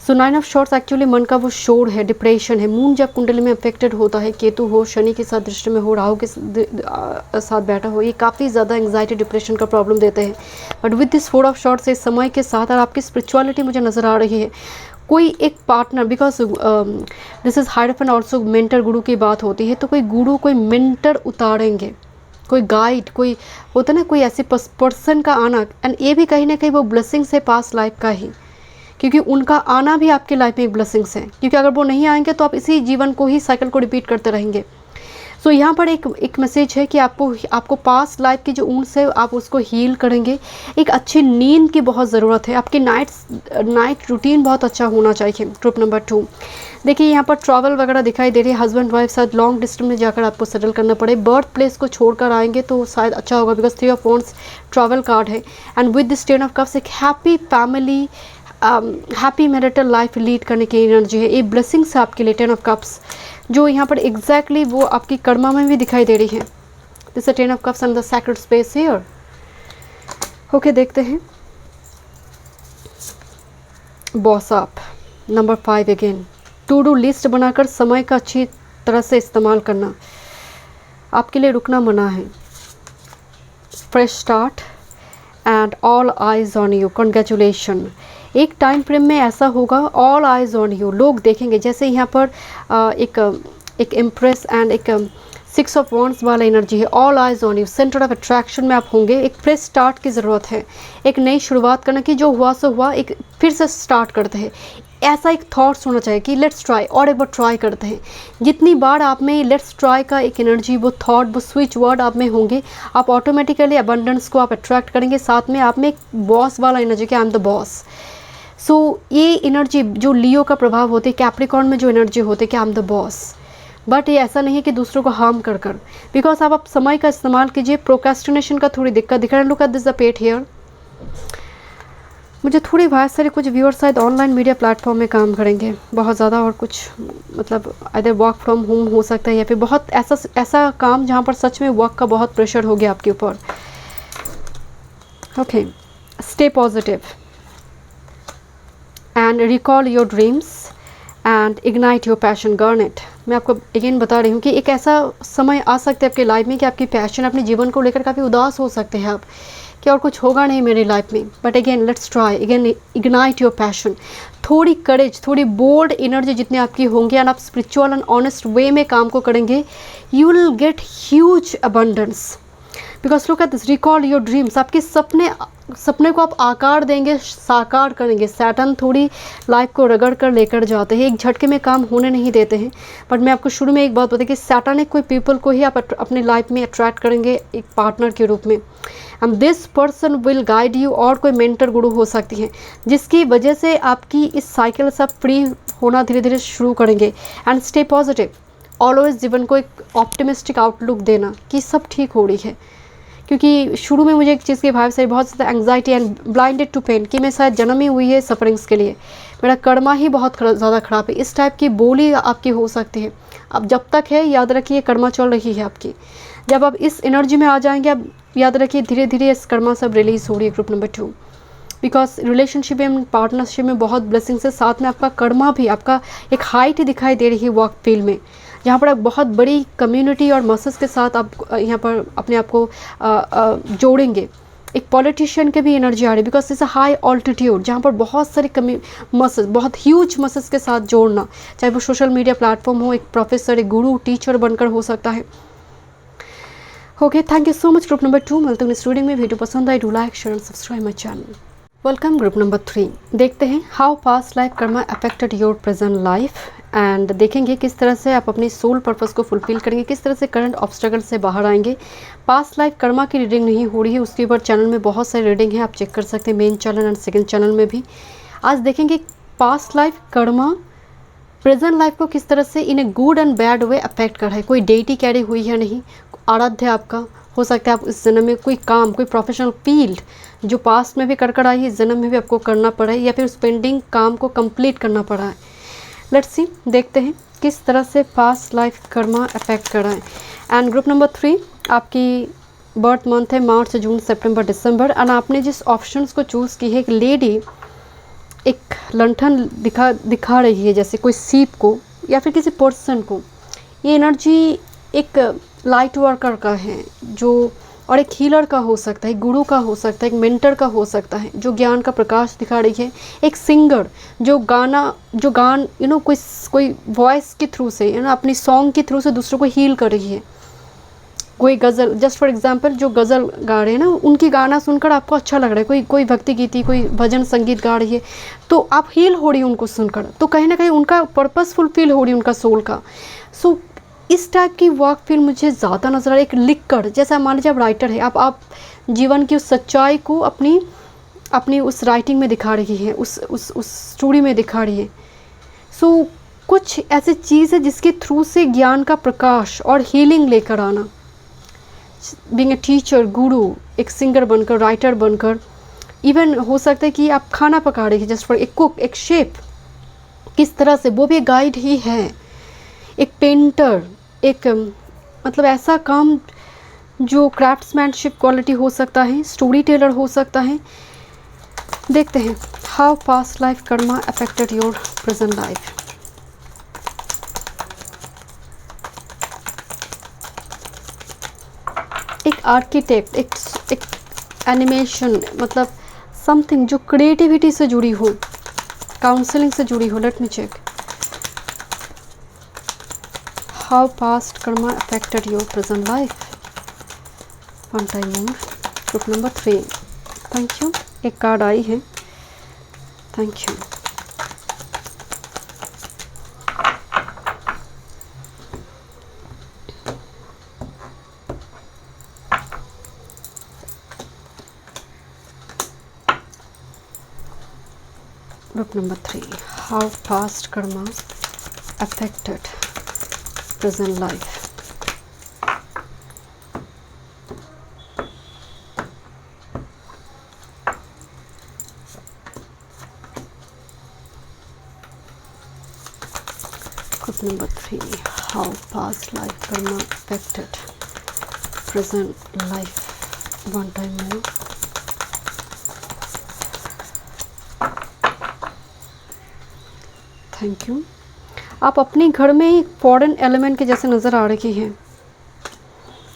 सो 9 ऑफ शॉर्ट्स एक्चुअली मन का वो शोर है, डिप्रेशन है। मून जब कुंडली में अफेक्टेड होता है, केतु हो, शनि के साथ दृष्टि में हो, राहु के साथ बैठा हो, ये काफ़ी ज़्यादा एंग्जाइटी डिप्रेशन का प्रॉब्लम देते हैं। But with this 4 of shorts इस समय के साथ और आपकी स्पिरिचुअलिटी मुझे नज़र आ रही है। कोई एक partner, because this is hierophant also mentor guru की बात होती है, तो कोई गुरु, कोई मेंटर उतारेंगे, कोई गाइड, कोई होता है ना, कोई ऐसे पर्सन का आना। एंड ये भी कहीं ना कहीं वो ब्लेसिंग्स है पास्ट लाइफ का ही, क्योंकि उनका आना भी आपकी लाइफ में एक ब्लेसिंग्स है। क्योंकि अगर वो नहीं आएंगे तो आप इसी जीवन को ही, साइकिल को रिपीट करते रहेंगे। सो यहाँ पर एक मैसेज है कि आपको पास्ट लाइफ की जो ऊँट है आप उसको हील करेंगे। एक अच्छी नींद की बहुत ज़रूरत है। आपकी नाइट रूटीन बहुत अच्छा होना चाहिए। ट्रिप नंबर 2, देखिए यहाँ पर ट्रैवल वगैरह दिखाई दे रही है। हस्बैंड वाइफ साथ लॉन्ग डिस्टेंस में जाकर आपको सेटल करना पड़े। बर्थ प्लेस को छोड़कर आएंगे तो शायद अच्छा होगा, because 3 of wands travel card है। And with this 10 of cups एक happy family, happy marital life lead करने की एनर्जी है। ये ब्लेसिंग्स है आपके लिए 10 ऑफ कप्स, जो यहाँ पर एग्जैक्टली वो आपकी कर्मा में भी दिखाई दे रही है। This 10 of cups and the sacred space here. Okay, देखते हैं boss up. Number 5 again, to do list बनाकर समय का अच्छी तरह से इस्तेमाल करना। आपके लिए रुकना मना है। Fresh start and all eyes on you, congratulation. एक टाइम फ्रेम में ऐसा होगा, ऑल आइज ऑन यू, लोग देखेंगे। जैसे यहाँ पर एक इम्प्रेस एंड एक 6 ऑफ वांड्स वाला एनर्जी है। All eyes on you, centre of attraction में आप होंगे। एक फ्रेश स्टार्ट की ज़रूरत है, एक नई शुरुआत करने की। जो हुआ सो हुआ, एक फिर से स्टार्ट करते हैं, ऐसा एक थॉट्स होना चाहिए कि लेट्स ट्राई, और एक बार ट्राई करते हैं। जितनी बार आप में लेट्स ट्राई का एक एनर्जी, वो थॉट, वो स्विच वर्ड आप में होंगे, आप ऑटोमेटिकली अबंडेंस को आप अट्रैक्ट करेंगे। साथ में आप में एक बॉस वाला एनर्जी कि आई एम द बॉस। सो ये एनर्जी जो लियो का प्रभाव होती है, कैप्रिकॉर्न में जो एनर्जी होती है कि I am the boss. But ये ऐसा नहीं है कि दूसरों को हार्म कर बिकॉज आप समय का इस्तेमाल कीजिए। प्रोक्रेस्टिनेशन का थोड़ी दिक्कत दिख रहा है। Look at this the pet here. मुझे थोड़ी बहुत सारे कुछ व्यूअर्स शायद ऑनलाइन मीडिया प्लेटफॉर्म में काम करेंगे बहुत ज़्यादा, और कुछ मतलब इधर वर्क फ्रॉम होम हो सकता है, या फिर बहुत ऐसा काम जहाँ पर सच में वर्क का बहुत प्रेशर हो गया आपके ऊपर। Okay, stay positive and recall your dreams and ignite your passion, गर्न इट। मैं आपको अगेन बता रही हूँ कि एक ऐसा समय आ सकता है आपकी लाइफ में कि आपकी पैशन, अपने जीवन को लेकर काफ़ी उदास हो सकते हैं आप कि और कुछ होगा नहीं मेरी लाइफ में। But again let's try, again ignite your passion. थोड़ी करेज, थोड़ी बोल्ड एनर्जी जितनी आपकी होंगी एंड आप स्पिरिचुअल एंड ऑनेस्ट वे में काम को करेंगे, you will get huge abundance. Because look at this, recall your dreams. आपके सपने को आप आकार देंगे, साकार करेंगे। सैटर्न थोड़ी लाइफ को रगड़ कर लेकर जाते हैं, एक झटके में काम होने नहीं देते हैं। बट मैं आपको शुरू में एक बात बताई कि सैटर्निक कोई पीपल को ही आप अपने लाइफ में अट्रैक्ट करेंगे एक पार्टनर के रूप में। And this person will guide you, और कोई मेंटर गुरु हो सकती है जिसकी वजह से आपकी इस साइकिल से आप फ्री होना धीरे धीरे शुरू करेंगे। एंड स्टे पॉजिटिव, ऑलवेज जीवन को एक ऑप्टिमिस्टिक आउटलुक देना कि सब ठीक हो रही है। क्योंकि शुरू में मुझे एक चीज़ की भाव से बहुत ज़्यादा anxiety and blinded to pain कि मैं शायद जन्म ही हुई है सफरिंग्स के लिए, मेरा कर्मा ही बहुत ज़्यादा ख़राब है। इस टाइप की बोली आपकी हो सकती है। अब जब तक है याद रखिए कर्मा चल रही है आपकी। जब आप इस एनर्जी में आ जाएंगे, अब याद रखिए धीरे धीरे इस कर्मा सब रिलीज़ हो रही है। Group number 2, because relationship and partnership में बहुत ब्लेसिंग्स है। साथ में आपका कर्मा भी, आपका एक हाइट दिखाई दे रही है वर्क फील्ड में, जहाँ पर आप बहुत बड़ी कम्युनिटी और मसल्स के साथ आप यहाँ पर अपने आप को जोड़ेंगे। एक पॉलिटिशियन के भी एनर्जी आ रही है, because it's a high altitude, जहाँ पर बहुत सारे मसल्स, बहुत ह्यूज मसल्स के साथ जोड़ना, चाहे वो सोशल मीडिया प्लेटफॉर्म हो, एक प्रोफेसर, एक गुरु, टीचर बनकर हो सकता है। Okay, thank you so much. Group number 2 मिलते हैं इस रीडिंग में। वीडियो पसंद आए, do like, share and subscribe my channel. Welcome. Group number 3, देखते हैं how past life karma affected your present life. And देखेंगे किस तरह से आप अपनी सोल पर्पस को फुलफिल करेंगे, किस तरह से करंट ऑब्स्टेकल से बाहर आएंगे। पास्ट लाइफ कर्मा की रीडिंग नहीं हो रही है, उसके ऊपर चैनल में बहुत सारी रीडिंग है, आप चेक कर सकते हैं main channel and second channel में भी। आज देखेंगे past life karma present life को किस तरह से in a good and bad way affect कर रहा है। कोई डेटी कैरी हुई है नहीं, आराध्य आपका हो सकता है आप इस जन्म में कोई काम, कोई प्रोफेशनल फील्ड जो पास्ट में भी कर आई है, इस जन्म में भी आपको करना पड़ा है, या फिर उस पेंडिंग काम को कंप्लीट करना पड़ा है। लेट्स सी, देखते हैं किस तरह से पास्ट लाइफ कर्मा अफेक्ट कर रहा है। एंड ग्रुप नंबर 3, आपकी बर्थ मंथ है मार्च, जून, सितंबर, दिसंबर। एंड आपने जिस ऑप्शंस को चूज़ की है, एक लेडी एक लंठन दिखा रही है, जैसे कोई सीप को या फिर किसी पर्सन को। ये एनर्जी एक लाइट वर्कर का है जो, और एक हीलर का हो सकता है, गुरु का हो सकता है, एक मेंटर का हो सकता है, जो ज्ञान का प्रकाश दिखा रही है। एक सिंगर जो गान कोई वॉइस के थ्रू से अपनी सॉन्ग के थ्रू से दूसरों को हील कर रही है। कोई गज़ल, जस्ट फॉर एग्जांपल जो गज़ल गा रहे हैं ना, उनकी गाना सुनकर आपको अच्छा लग रहा है। कोई भक्ति गीति, कोई भजन संगीत गा रही है, तो आप हील हो रही है उनको सुनकर, तो कहीं ना कहीं उनका पर्पस फुलफिल हो रही है, उनका सोल का। सो इस टाइप की वर्क फील मुझे ज़्यादा नज़र आ रही है। एक लिख कर, जैसा मान लीजिए आप राइटर है, आप जीवन की उस सच्चाई को अपनी उस राइटिंग में दिखा रही है, उस स्टोरी में दिखा रही है। सो कुछ ऐसी चीज़ है जिसके थ्रू से ज्ञान का प्रकाश और हीलिंग लेकर आना। बीइंग ए टीचर, गुरु, एक सिंगर बनकर, राइटर बनकर, इवन हो सकता है कि आप खाना पका रही है, जस्ट फॉर एक कुक, एक शेफ, किस तरह से, वो भी एक गाइड ही है। एक पेंटर, एक मतलब ऐसा काम जो क्राफ्ट्समैनशिप क्वालिटी हो सकता है, स्टोरी टेलर हो सकता है। देखते हैं how past life karma affected your present life. एक आर्किटेक्ट, एक एनिमेशन, मतलब समथिंग जो क्रिएटिविटी से जुड़ी हो, काउंसलिंग से जुड़ी हो। Let me check how past karma affected your present life. One time more, group number 3। Thank you, एक कार्ड आई है, thank you. Group number 3, how past karma affected present life. Group number 3, how past life karma affected present life. One time more. Thank you. आप अपने घर में एक foreign element के जैसे नज़र आ रही हैं।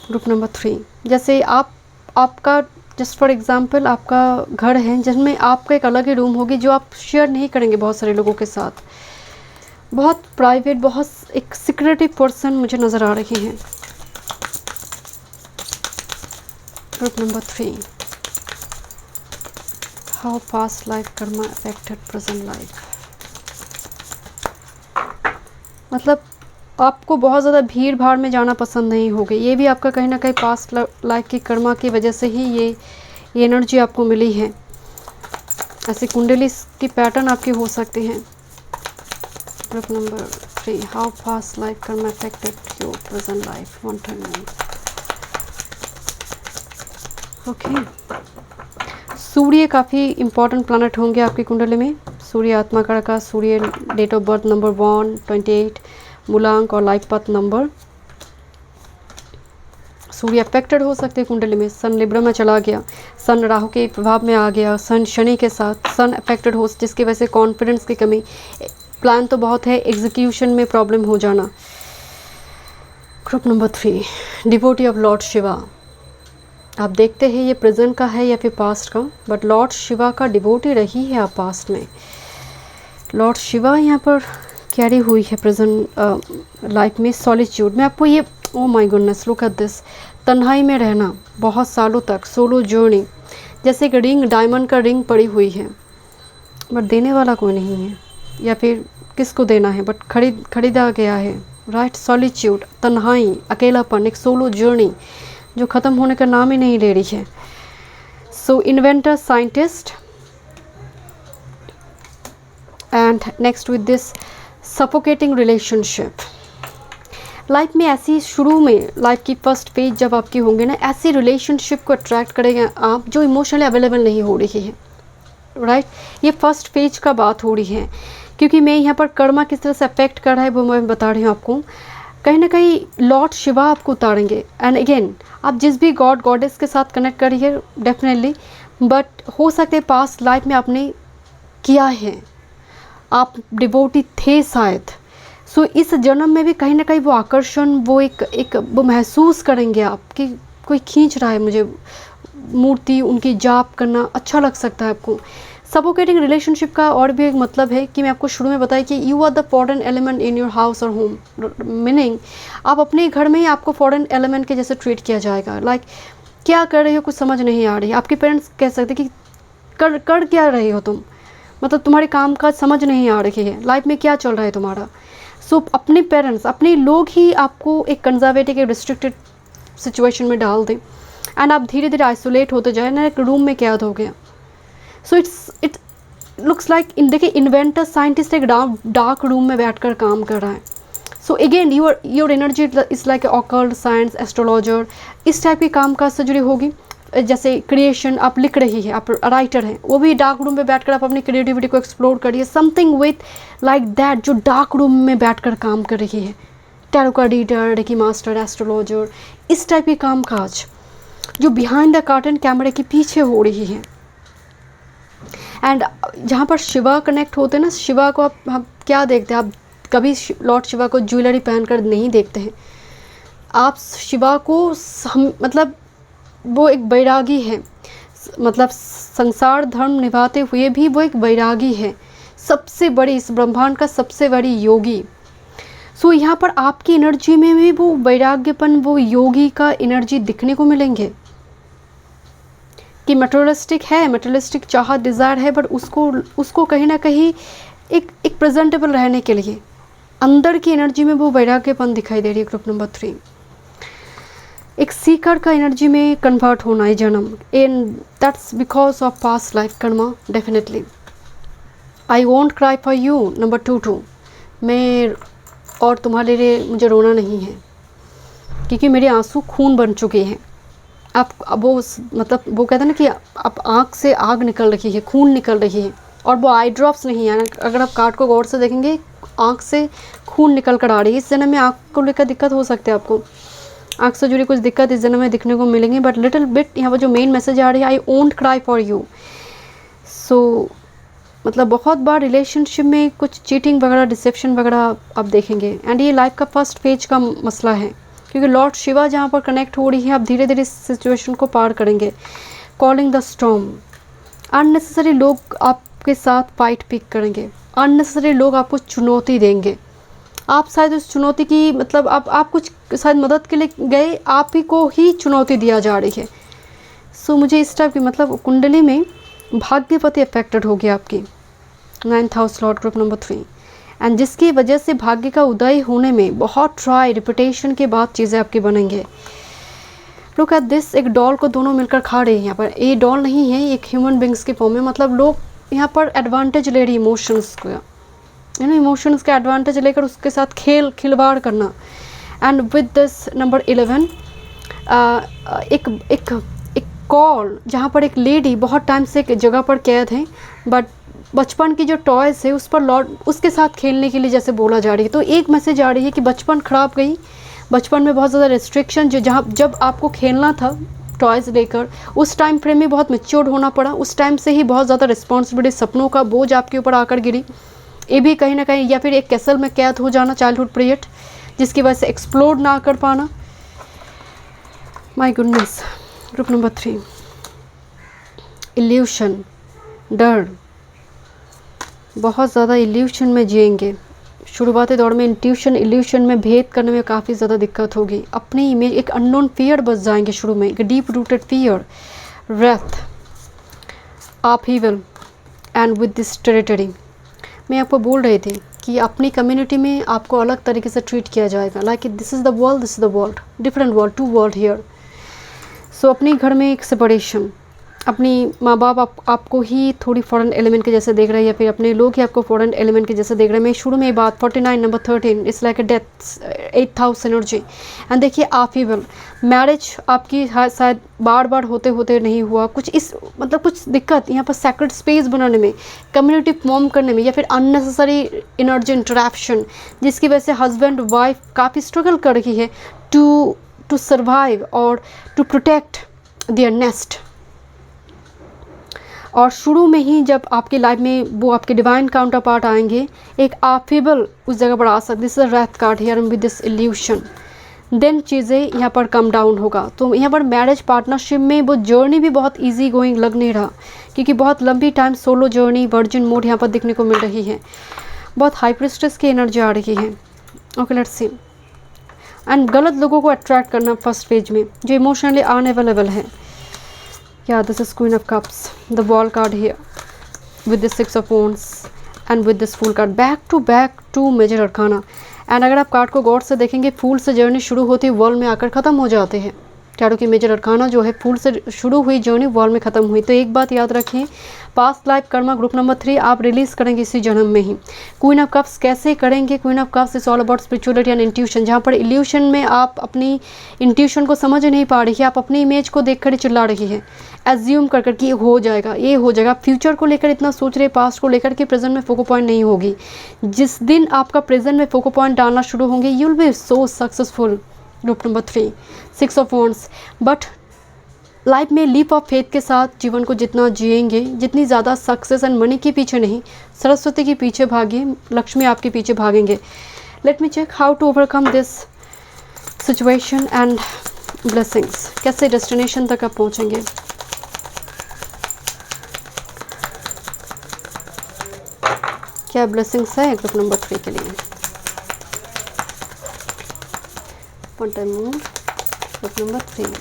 ग्रुप नंबर 3, जैसे आपका जस्ट फॉर एग्जांपल आपका घर है जिसमें आपका एक अलग ही रूम होगी जो आप शेयर नहीं करेंगे बहुत सारे लोगों के साथ। बहुत प्राइवेट, बहुत एक सिक्रेटिव पर्सन मुझे नज़र आ रही हैं। Group number 3, how past life karma affected present life. मतलब आपको बहुत ज़्यादा भीड़ भाड़ में जाना पसंद नहीं होगी। ये भी आपका कहीं ना कहीं पास्ट लाइफ की कर्मा की वजह से ही ये एनर्जी आपको मिली है। ऐसे कुंडली की पैटर्न आपकी हो सकती हैं। Group number 3, how past life karma affected your present life. One time okay. सूर्य काफ़ी इम्पोर्टेंट प्लैनेट होंगे आपकी कुंडली में। सूर्य आत्मा का सूर्य, डेट ऑफ बर्थ नंबर 1, 28, मूलांक और लाइफ पथ नंबर। सूर्य अफेक्टेड हो सकते हैं कुंडली में। सन लिब्रा में चला गया, सन राहु के प्रभाव में आ गया, सन शनि के साथ सन अफेक्टेड हो, जिसकी वजह से कॉन्फिडेंस की कमी, प्लान तो बहुत है, एग्जीक्यूशन में प्रॉब्लम हो जाना। Group number 3, devotee of Lord Shiva. आप देखते हैं ये प्रेजेंट का है या फिर पास्ट का, बट लॉर्ड शिवा का डिवोटी रही है आप पास्ट में। लॉर्ड शिवा यहाँ पर कैरी हुई है प्रेजेंट लाइफ में। सॉलिट्यूड में आपको ये, oh my goodness, look at this, तन्हाई में रहना बहुत सालों तक, सोलो जर्नी। जैसे एक रिंग, डायमंड का रिंग पड़ी हुई है, बट देने वाला कोई नहीं है, या फिर किसको देना है, बट खरीदा गया है, राइट। सॉलिट्यूड, तन्हाई, अकेलापन, एक सोलो जर्नी जो ख़त्म होने का नाम ही नहीं ले रही है। So inventor, scientist, and next with this suffocating relationship. Life में ऐसी शुरू में लाइफ की फर्स्ट फेज जब आपकी होंगे ना, ऐसी रिलेशनशिप को अट्रैक्ट करेंगे आप जो इमोशनली अवेलेबल नहीं हो रही है, राइट। ये फर्स्ट फेज का बात हो रही है, क्योंकि मैं यहाँ पर कर्मा किस तरह से अफेक्ट कर रहा है वो मैं बता रही हूँ आपको। कहीं ना कहीं लॉर्ड शिवा आपको उतारेंगे। एंड अगेन आप जिस भी गॉड गॉडेस के साथ कनेक्ट करिए डेफिनेटली, बट हो सकते है पास्ट लाइफ में आपने किया है, आप डिवोटी थे शायद। सो इस जन्म में भी कहीं ना कहीं वो आकर्षण, वो एक वो महसूस करेंगे आप कि कोई खींच रहा है मुझे, मूर्ति उनकी जाप करना अच्छा लग सकता है आपको। सफोकेटिंग रिलेशनशिप का और भी एक मतलब है कि मैं आपको शुरू में बताया कि you are the foreign element in your house और होम, मीनिंग आप अपने घर में ही आपको फॉरेन एलिमेंट के जैसे ट्रीट किया जाएगा। लाइक क्या कर रही हो कुछ समझ नहीं आ रही, आपके पेरेंट्स कह सकते कि कर क्या रही हो तुम, मतलब तुम्हारे काम काज समझ नहीं आ रही है, लाइफ में क्या चल रहा है तुम्हारा। सो अपने पेरेंट्स, अपने लोग ही आपको एक कंजर्वेटिव, एक रिस्ट्रिक्टेड सिचुएशन में डाल दें एंड आप धीरे धीरे आइसोलेट होते जाए ना, एक रूम में कैद हो गया। सो इट लुक्स लाइक देखिए इन्वेंटर साइंटिस्ट एक डार्क रूम में बैठकर काम कर रहा है। So again your energy is like occult science, astrologer, इस टाइप के काम काज से जुड़ी होगी। जैसे क्रिएशन आप लिख रही है, आप राइटर हैं, वो भी डार्क रूम में बैठकर आप अपनी क्रिएटिविटी को एक्सप्लोर करिए। समथिंग विथ लाइक दैट जो डार्क रूम में बैठकर काम कर रही है, tarot card reader, reiki master, astrologer, इस टाइप के काम काज जो बिहाइंड द कर्टन कैमरे के पीछे हो रही है। एंड जहाँ पर शिवा कनेक्ट होते हैं ना, शिवा को आप क्या देखते हैं, आप कभी लॉर्ड शिवा को ज्वेलरी पहनकर नहीं देखते हैं। आप शिवा को मतलब वो एक बैरागी है, मतलब संसार धर्म निभाते हुए भी वो एक बैरागी है, सबसे बड़ी, इस ब्रह्मांड का सबसे बड़ी योगी। सो यहाँ पर आपकी एनर्जी में भी वो वैराग्यपन, वो योगी का एनर्जी दिखने को मिलेंगे कि मटेरियलिस्टिक है, मटेरियलिस्टिक चाहत, डिज़ायर है, बट उसको कहीं ना कहीं एक प्रेजेंटेबल रहने के लिए अंदर की एनर्जी में वो वैराग्यपन दिखाई दे रही है। ग्रुप नंबर 3 एक सीकर का एनर्जी में कन्वर्ट होना है जन्म, and that's because of past life Karma definitely. I want cry for you number 2 मैं और तुम्हारे लिए मुझे रोना नहीं है, क्योंकि मेरे आंसू खून बन चुके हैं। आप वो मतलब वो कहते हैं ना कि आप आँख से आग निकल रही है, खून निकल रही है, और वो आई ड्रॉप्स नहीं है। अगर आप कार्ड को गौर से देखेंगे, आँख से खून निकल कर आ रही है। इस जन्म में आँख को लेकर दिक्कत हो सकती है, आपको आँख से जुड़ी कुछ दिक्कत इस जन्म में दिखने को मिलेंगे, बट लिटिल बिट यहाँ पर जो मेन मैसेज आ रही है, I won't cry for you. So मतलब बहुत बार रिलेशनशिप में कुछ चीटिंग वगैरह, डिसेप्शन वगैरह आप देखेंगे, एंड ये लाइफ का फर्स्ट फेज का मसला है, क्योंकि लॉर्ड शिवा जहाँ पर कनेक्ट हो रही है, आप धीरे धीरे इस सिचुएशन को पार करेंगे। कॉलिंग द स्टॉर्म, अननेसेसरी लोग आपके साथ फाइट पिक करेंगे, अननेसेसरी लोग आपको चुनौती देंगे। आप शायद उस चुनौती की मतलब आप कुछ शायद मदद के लिए गए, आप ही को ही चुनौती दिया जा रही है। सो मुझे इस टाइप की मतलब कुंडली में भाग्यपति अफेक्टेड हो गया आपकी 9th house Lord group number 3, and जिसकी वजह से भाग्य का उदय होने में बहुत ट्राई रिपीटेशन के बाद चीज़ें आपकी बनेंगे। लुक एट दिस, एक डॉल को दोनों मिलकर खा रहे हैं। यहाँ पर ये डॉल नहीं है, एक ह्यूमन बींग्स के फॉर्म में, मतलब लोग यहाँ पर एडवांटेज ले रही इमोशंस का, इमोशंस का एडवांटेज लेकर उसके साथ खिलवाड़ करना। एंड विद दिस नंबर 11 एक कॉल, जहाँ पर एक लेडी बहुत टाइम से एक जगह पर कैद है, बट बचपन की जो टॉयज़ है उस पर लॉर्ड उसके साथ खेलने के लिए जैसे बोला जा रही है। तो एक मैसेज आ रही है कि बचपन खराब गई, बचपन में बहुत ज़्यादा रेस्ट्रिक्शन, जब आपको खेलना था टॉयज़ लेकर, उस टाइम फ्रेम में बहुत मैच्योर होना पड़ा, उस टाइम से ही बहुत ज़्यादा रिस्पॉन्सिबिलिटी, सपनों का बोझ आपके ऊपर आकर गिरी। ये भी कहीं ना कहीं, या फिर एक कैसल में कैद हो जाना, चाइल्डहुड पीरियड, जिसकी वजह से एक्सप्लोर ना कर पाना। My goodness. Group number 3 evolution, डर, बहुत ज़्यादा इल्यूशन में जिएंगे। शुरुआती दौर में इंट्यूशन इल्यूशन में भेद करने में काफ़ी ज़्यादा दिक्कत होगी। अपनी इमेज, एक अननोन फियर बस जाएंगे शुरू में, एक डीप रूटेड फियर, रेथ, आप he will, and with this territory. मैं आपको बोल रही थी कि अपनी कम्युनिटी में आपको अलग तरीके से ट्रीट किया जाएगा, like this is the world, this is the world, different world, 2 world here. So अपने घर में एक सेपरेशन, अपनी माँ बाप आपको ही थोड़ी फॉरेन एलिमेंट के जैसे देख रहे हैं, या फिर अपने लोग ही आपको फॉरेन एलिमेंट के जैसे देख रहे हैं। मैं शुरू में ही बात 49 number 13 it's like a death 8th house energy. And देखिए अपहीवल, मैरिज आपकी शायद बार बार होते होते नहीं हुआ, कुछ इस मतलब कुछ दिक्कत यहाँ पर सेक्रेट स्पेस बनाने में, कम्युनिटी फॉर्म करने में, या फिर अननेसेसरी एनर्जी इंटरैक्शन जिसकी वजह से हस्बैंड वाइफ काफ़ी स्ट्रगल कर रही है टू सर्वाइव और टू प्रोटेक्ट देयर नेस्ट। और शुरू में ही जब आपकी लाइफ में वो आपके डिवाइन काउंटर पार्ट आएंगे, एक अपहीवल उस जगह पर आ सकती है। This is wrath card here with this illusion. Then चीज़ें यहाँ पर कम डाउन होगा। तो यहाँ पर मैरिज पार्टनरशिप में वो जर्नी भी बहुत इजी गोइंग लग नहीं रहा, क्योंकि बहुत लंबी time solo journey, virgin mode यहाँ पर देखने को मिल रही है। बहुत हाई प्रिस्टेस की एनर्जी आ रही है। Okay let's C. एंड गलत लोगों को अट्रैक्ट करना फर्स्ट फेज में, जो इमोशनली अनअवेलेबल है। Yeah, this is Queen of Cups, the Wall card here with the 6 of Wands and with this Fool card, back to back 2 major arcana। And अगर आप card को गौर से देखेंगे, फूल से जर्नी शुरू होती है, वॉल में आकर ख़त्म हो जाते हैं। टैरो की मेजर अरकाना जो है, फूल से शुरू हुई जर्नी वॉल में ख़त्म हुई। तो एक बात याद रखें, past life Karma group number 3 आप रिलीज़ करेंगे इसी जन्म में ही। क्वीन ऑफ कप्स कैसे करेंगे? Queen of cups is all about spirituality and intuition. जहाँ पर इल्यूशन में आप अपनी इंट्यूशन को समझ नहीं पा रही है, आप अपनी इमेज को देख कर चिल्ला रही है, एज्यूम कर कर कि ये हो जाएगा, ये हो जाएगा। फ्यूचर को लेकर इतना सोच रहे, पास्ट को लेकर कि प्रेजेंट में फोकस पॉइंट नहीं होगी। जिस दिन आपका प्रेजेंट में फोकस पॉइंट डालना शुरू होंगे, you will be so successful. Group number 3 6 of wands. But life में लीप ऑफ फेथ के साथ जीवन को जितना जिएंगे, जितनी ज़्यादा सक्सेस एंड मनी के पीछे नहीं, सरस्वती के पीछे भागिए, लक्ष्मी आपके पीछे भागेंगे। Let me check how to overcome this situation and blessings. कैसे डेस्टिनेशन तक आप पहुँचेंगे? क्या ब्लेसिंग्स है ग्रुप नंबर 3 के लिए? One time move. Group number 3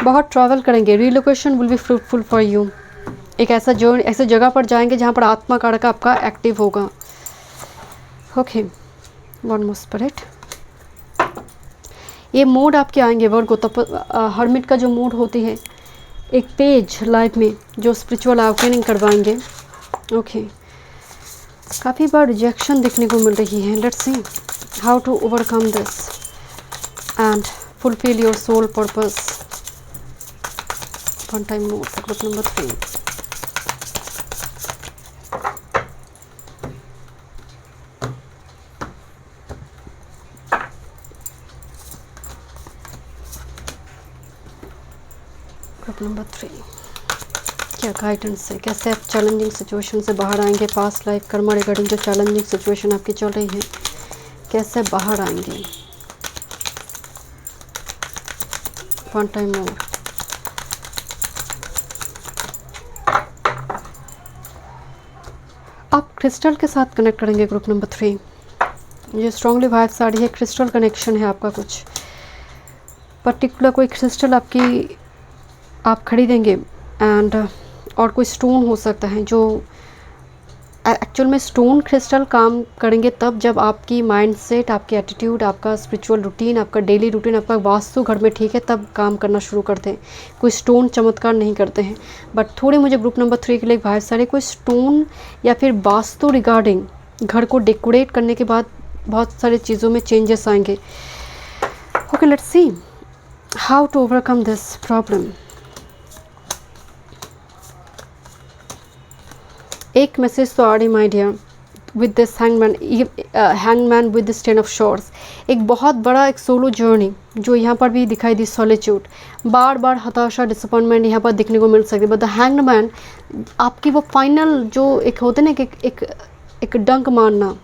बहुत ट्रैवल करेंगे, relocation will be fruitful for you. एक ऐसा जर्नी, ऐसे जगह पर जाएंगे जहाँ पर आत्मा कारक आपका एक्टिव होगा। Okay, one more spirit. ये मोड आपके आएंगे वर्गो, हर्मिट का जो मोड होती है, एक पेज लाइफ में जो स्पिरिचुअल अवेकनिंग करवाएंगे। ओके, काफ़ी बार रिजेक्शन देखने को मिल रही है। Let's see how to overcome this and fulfil your soul purpose. One time more for group number 3। Group number 3 क्या गाइडेंस है? कैसे आप चैलेंजिंग सिचुएशन से बाहर आएंगे? पास्ट लाइफ कर्मा रिगार्डिंग जो चैलेंजिंग सिचुएशन आपकी चल रही है, कैसे बाहर आएंगे? वन टाइम मोर। आप क्रिस्टल के साथ कनेक्ट करेंगे ग्रुप नंबर 3। ये स्ट्रांगली वाइब्स आ रही है, क्रिस्टल कनेक्शन है आपका। कुछ पर्टिकुलर कोई क्रिस्टल आपकी आप खरीदेंगे एंड और कोई स्टोन हो सकता है जो एक्चुअल में स्टोन क्रिस्टल काम करेंगे तब जब आपकी माइंडसेट, आपकी एटीट्यूड, आपका स्पिरिचुअल रूटीन, आपका डेली रूटीन, आपका वास्तु घर में ठीक है, तब काम करना शुरू करते हैं। कोई स्टोन चमत्कार नहीं करते हैं। बट थोड़े मुझे ग्रुप नंबर 3 के लिए भाई सारे कोई स्टोन या फिर वास्तु रिगार्डिंग घर को डेकोरेट करने के बाद बहुत सारी चीज़ों में चेंजेस आएंगे। Okay let's see how to overcome this problem. एक मैसेज तो आ रही my dear with this hangman with this 10 of swords. एक बहुत बड़ा एक सोलो जर्नी जो यहाँ पर भी दिखाई दी, सॉलिट्यूड, बार बार हताशा, डिसअपॉइंटमेंट यहाँ पर देखने को मिल सकती है। बट द हैंगमैन आपकी वो फाइनल जो एक होते ना कि एक डंक मारना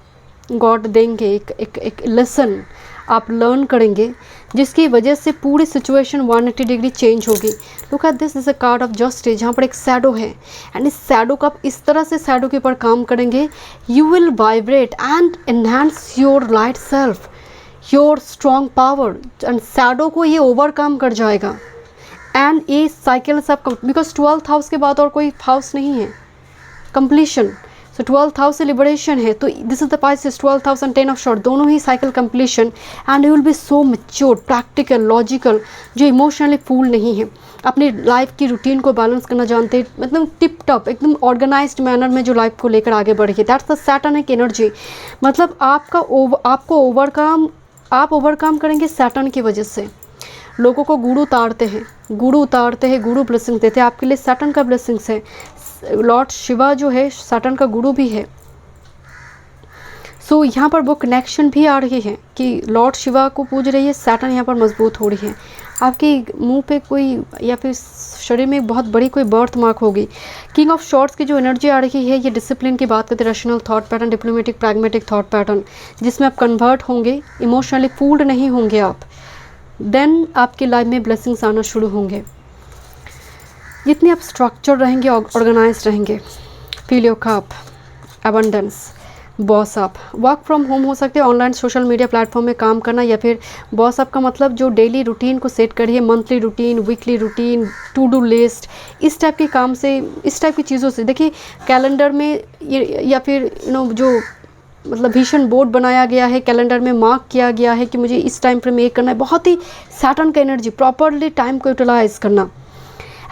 गॉड देंगे, एक लेसन आप लर्न करेंगे जिसकी वजह से पूरी सिचुएशन 180 डिग्री चेंज होगी। Look at this is a card of justice, जहाँ पर एक शैडो है एंड इस शैडो का आप इस तरह से शैडो के ऊपर काम करेंगे, you will vibrate and enhance your light self, your strong power, and shadow को ये ओवरकम कर जाएगा। एंड ये साइकिल सब बिकॉज 12th हाउस के बाद और कोई हाउस नहीं है, कंप्लीशन। सो 12th हाउस से लिबरेशन है, तो this is the Pisces 12th house and 10 of swords, दोनों ही cycle completion, and you will be so mature, practical, logical, जो इमोशनली फूल नहीं है, अपनी लाइफ की रूटीन को बैलेंस करना जानते हैं, मतलब टिप टॉप एकदम ऑर्गेनाइज्ड मैनर में जो लाइफ को लेकर आगे बढ़िए। That's the saturnic energy. मतलब आपको ओवरकम करेंगे सैटर्न की वजह से। लोगों को गुरु उतारते हैं, गुरु ब्लेसिंग देते हैं, आपके लिए सैटर्न का ब्लेसिंग्स है। लॉर्ड शिवा जो है सैटर्न का गुरु भी है। सो यहाँ पर वो कनेक्शन भी आ रही है कि लॉर्ड शिवा को पूज रही है, सैटर्न यहाँ पर मजबूत हो रही है। आपके मुंह पे कोई या फिर शरीर में बहुत बड़ी कोई बर्थ मार्क होगी। किंग ऑफ शॉर्ट्स की जो एनर्जी आ रही है, ये डिसिप्लिन की बात करते हैं, rational thought pattern, diplomatic pragmatic thought pattern, जिसमें आप कन्वर्ट होंगे, इमोशनली फूल्ड नहीं होंगे आप, देन आपकी लाइफ में ब्लेसिंग्स आना शुरू होंगे। जितने आप स्ट्रक्चर रहेंगे, ऑर्गेनाइज रहेंगे, feel your cup, abundance, boss up, work from home हो सकते हैं, ऑनलाइन सोशल मीडिया प्लेटफॉर्म में काम करना, या फिर बॉस अप का मतलब जो डेली रूटीन को सेट करिए, monthly routine, weekly routine, to do list, इस टाइप के काम से, इस टाइप की चीज़ों से। देखिए कैलेंडर में या फिर जो मतलब विजन बोर्ड बनाया गया है, कैलेंडर में मार्क किया गया है कि मुझे इस टाइम फ्रेम में ये करना है, बहुत ही सैटर्न का एनर्जी, प्रॉपरली टाइम को यूटिलाइज करना,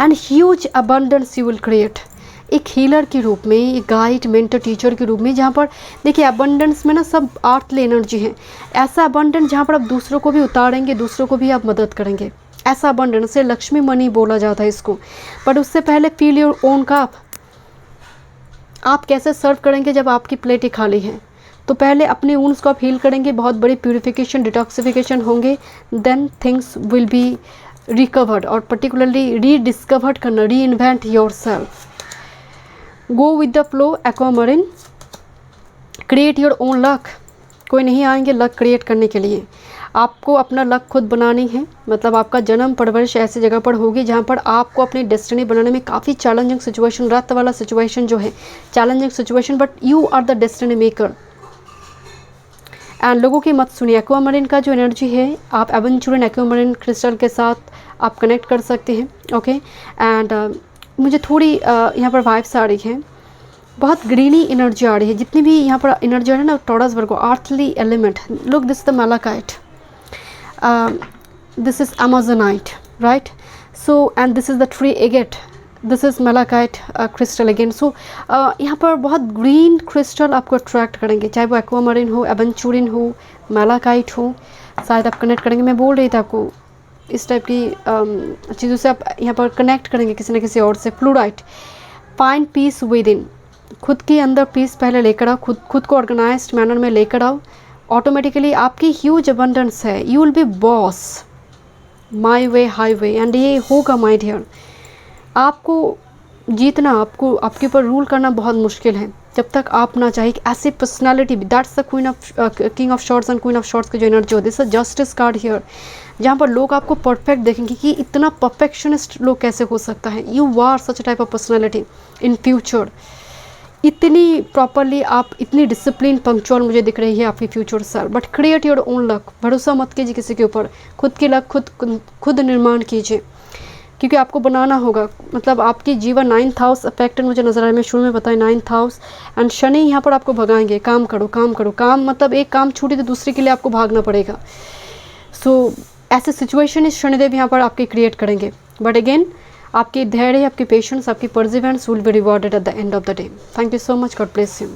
and huge abundance you will create. एक हीलर के रूप में, एक गाइड, मेंटर, टीचर के रूप में, जहाँ पर देखिए अबंडेंस में ना सब अर्थली एनर्जी है, ऐसा अबंडेंस जहाँ पर आप दूसरों को भी उतारेंगे, दूसरों को भी आप मदद करेंगे, ऐसा अबंडेंस से लक्ष्मी मनी बोला जाता है इसको। बट उससे पहले फील योर ओन कप। आप कैसे सर्व करेंगे जब आपकी प्लेट ही खाली है? तो पहले अपने वुंड्स को आप हील करेंगे, बहुत बड़ी प्यूरिफिकेशन, डिटॉक्सिफिकेशन होंगे, then things will be recovered, और पर्टिकुलरली रीडिस्कवर्ड करना, reinvent yourself. Go with the flow, aquamarine, create your own luck. कोई नहीं आएंगे लक क्रिएट करने के लिए, आपको अपना लक खुद बनानी है। मतलब आपका जन्म परवरिश ऐसी जगह पर होगी जहाँ पर आपको अपनी डेस्टिनी बनाने में काफ़ी चैलेंजिंग सिचुएशन, रात वाला सिचुएशन जो है challenging situation, but you are the destiny maker. And लोगों की मत सुनिए। एक्वामरीन का जो एनर्जी है, आप एवेंचुरिन एक्वामरीन क्रिस्टल के साथ आप कनेक्ट कर सकते हैं। ओके, एंड मुझे थोड़ी यहाँ पर वाइब्स आ रही हैं, बहुत ग्रीनी एनर्जी आ रही है। जितनी भी यहाँ पर एनर्जी आ रही है ना, Taurus Virgo, earthly element. Look, this the malachite, this is amazonite, right? So and this is the tree agate, this is malachite crystal again. So यहाँ पर बहुत ग्रीन क्रिस्टल आपको अट्रैक्ट करेंगे, चाहे वो एक्वामरीन हो, एवेंचुरिन हो, मैलाकाइट हो, शायद आप कनेक्ट करेंगे। मैं बोल रही थी आपको इस टाइप की चीज़ों से आप यहाँ पर कनेक्ट करेंगे किसी न किसी और से। फ्लूराइट, फाइंड पीस विद इन, खुद के अंदर पीस पहले लेकर आओ, खुद को ऑर्गेनाइज्ड मैनर में लेकर आओ। ऑटोमेटिकली आपकी ह्यूज अबंडेंस है, you will B boss, my way highway, and ये होगा माय डियर। आपको जीतना, आपको आपके ऊपर रूल करना बहुत मुश्किल है जब तक आप ना चाहे। ऐसी personality, that's the queen of king of shorts and queen of shorts की जो एनर्जी होती है, जस्टिस कार्ड हियर, जहाँ पर लोग आपको परफेक्ट देखेंगे कि इतना परफेक्शनिस्ट लोग कैसे हो सकता है। You are such type of personality in future. इतनी प्रॉपरली आप, इतनी डिसिप्लिन, पंक्चुअल मुझे दिख रही है आपकी future self. But create your own luck, भरोसा मत कीजिए किसी के ऊपर, खुद की लक खुद निर्माण कीजिए, क्योंकि आपको बनाना होगा। मतलब आपकी जीवन 9th हाउस अफेक्टेड मुझे नजर आया, मैं शुरू में बताया 9th हाउस, एंड शनि यहाँ पर आपको भगाएंगे, काम करो काम करो काम, मतलब एक काम छूटी तो दूसरे के लिए आपको भागना पड़ेगा। सो ऐसे सिचुएशन इस शनिदेव यहाँ पर आपके क्रिएट करेंगे। बट अगेन आपकी धैर्य, आपकी पेशेंस, आपकी perseverance will be rewarded at the end of the day. Thank you so much, God bless you.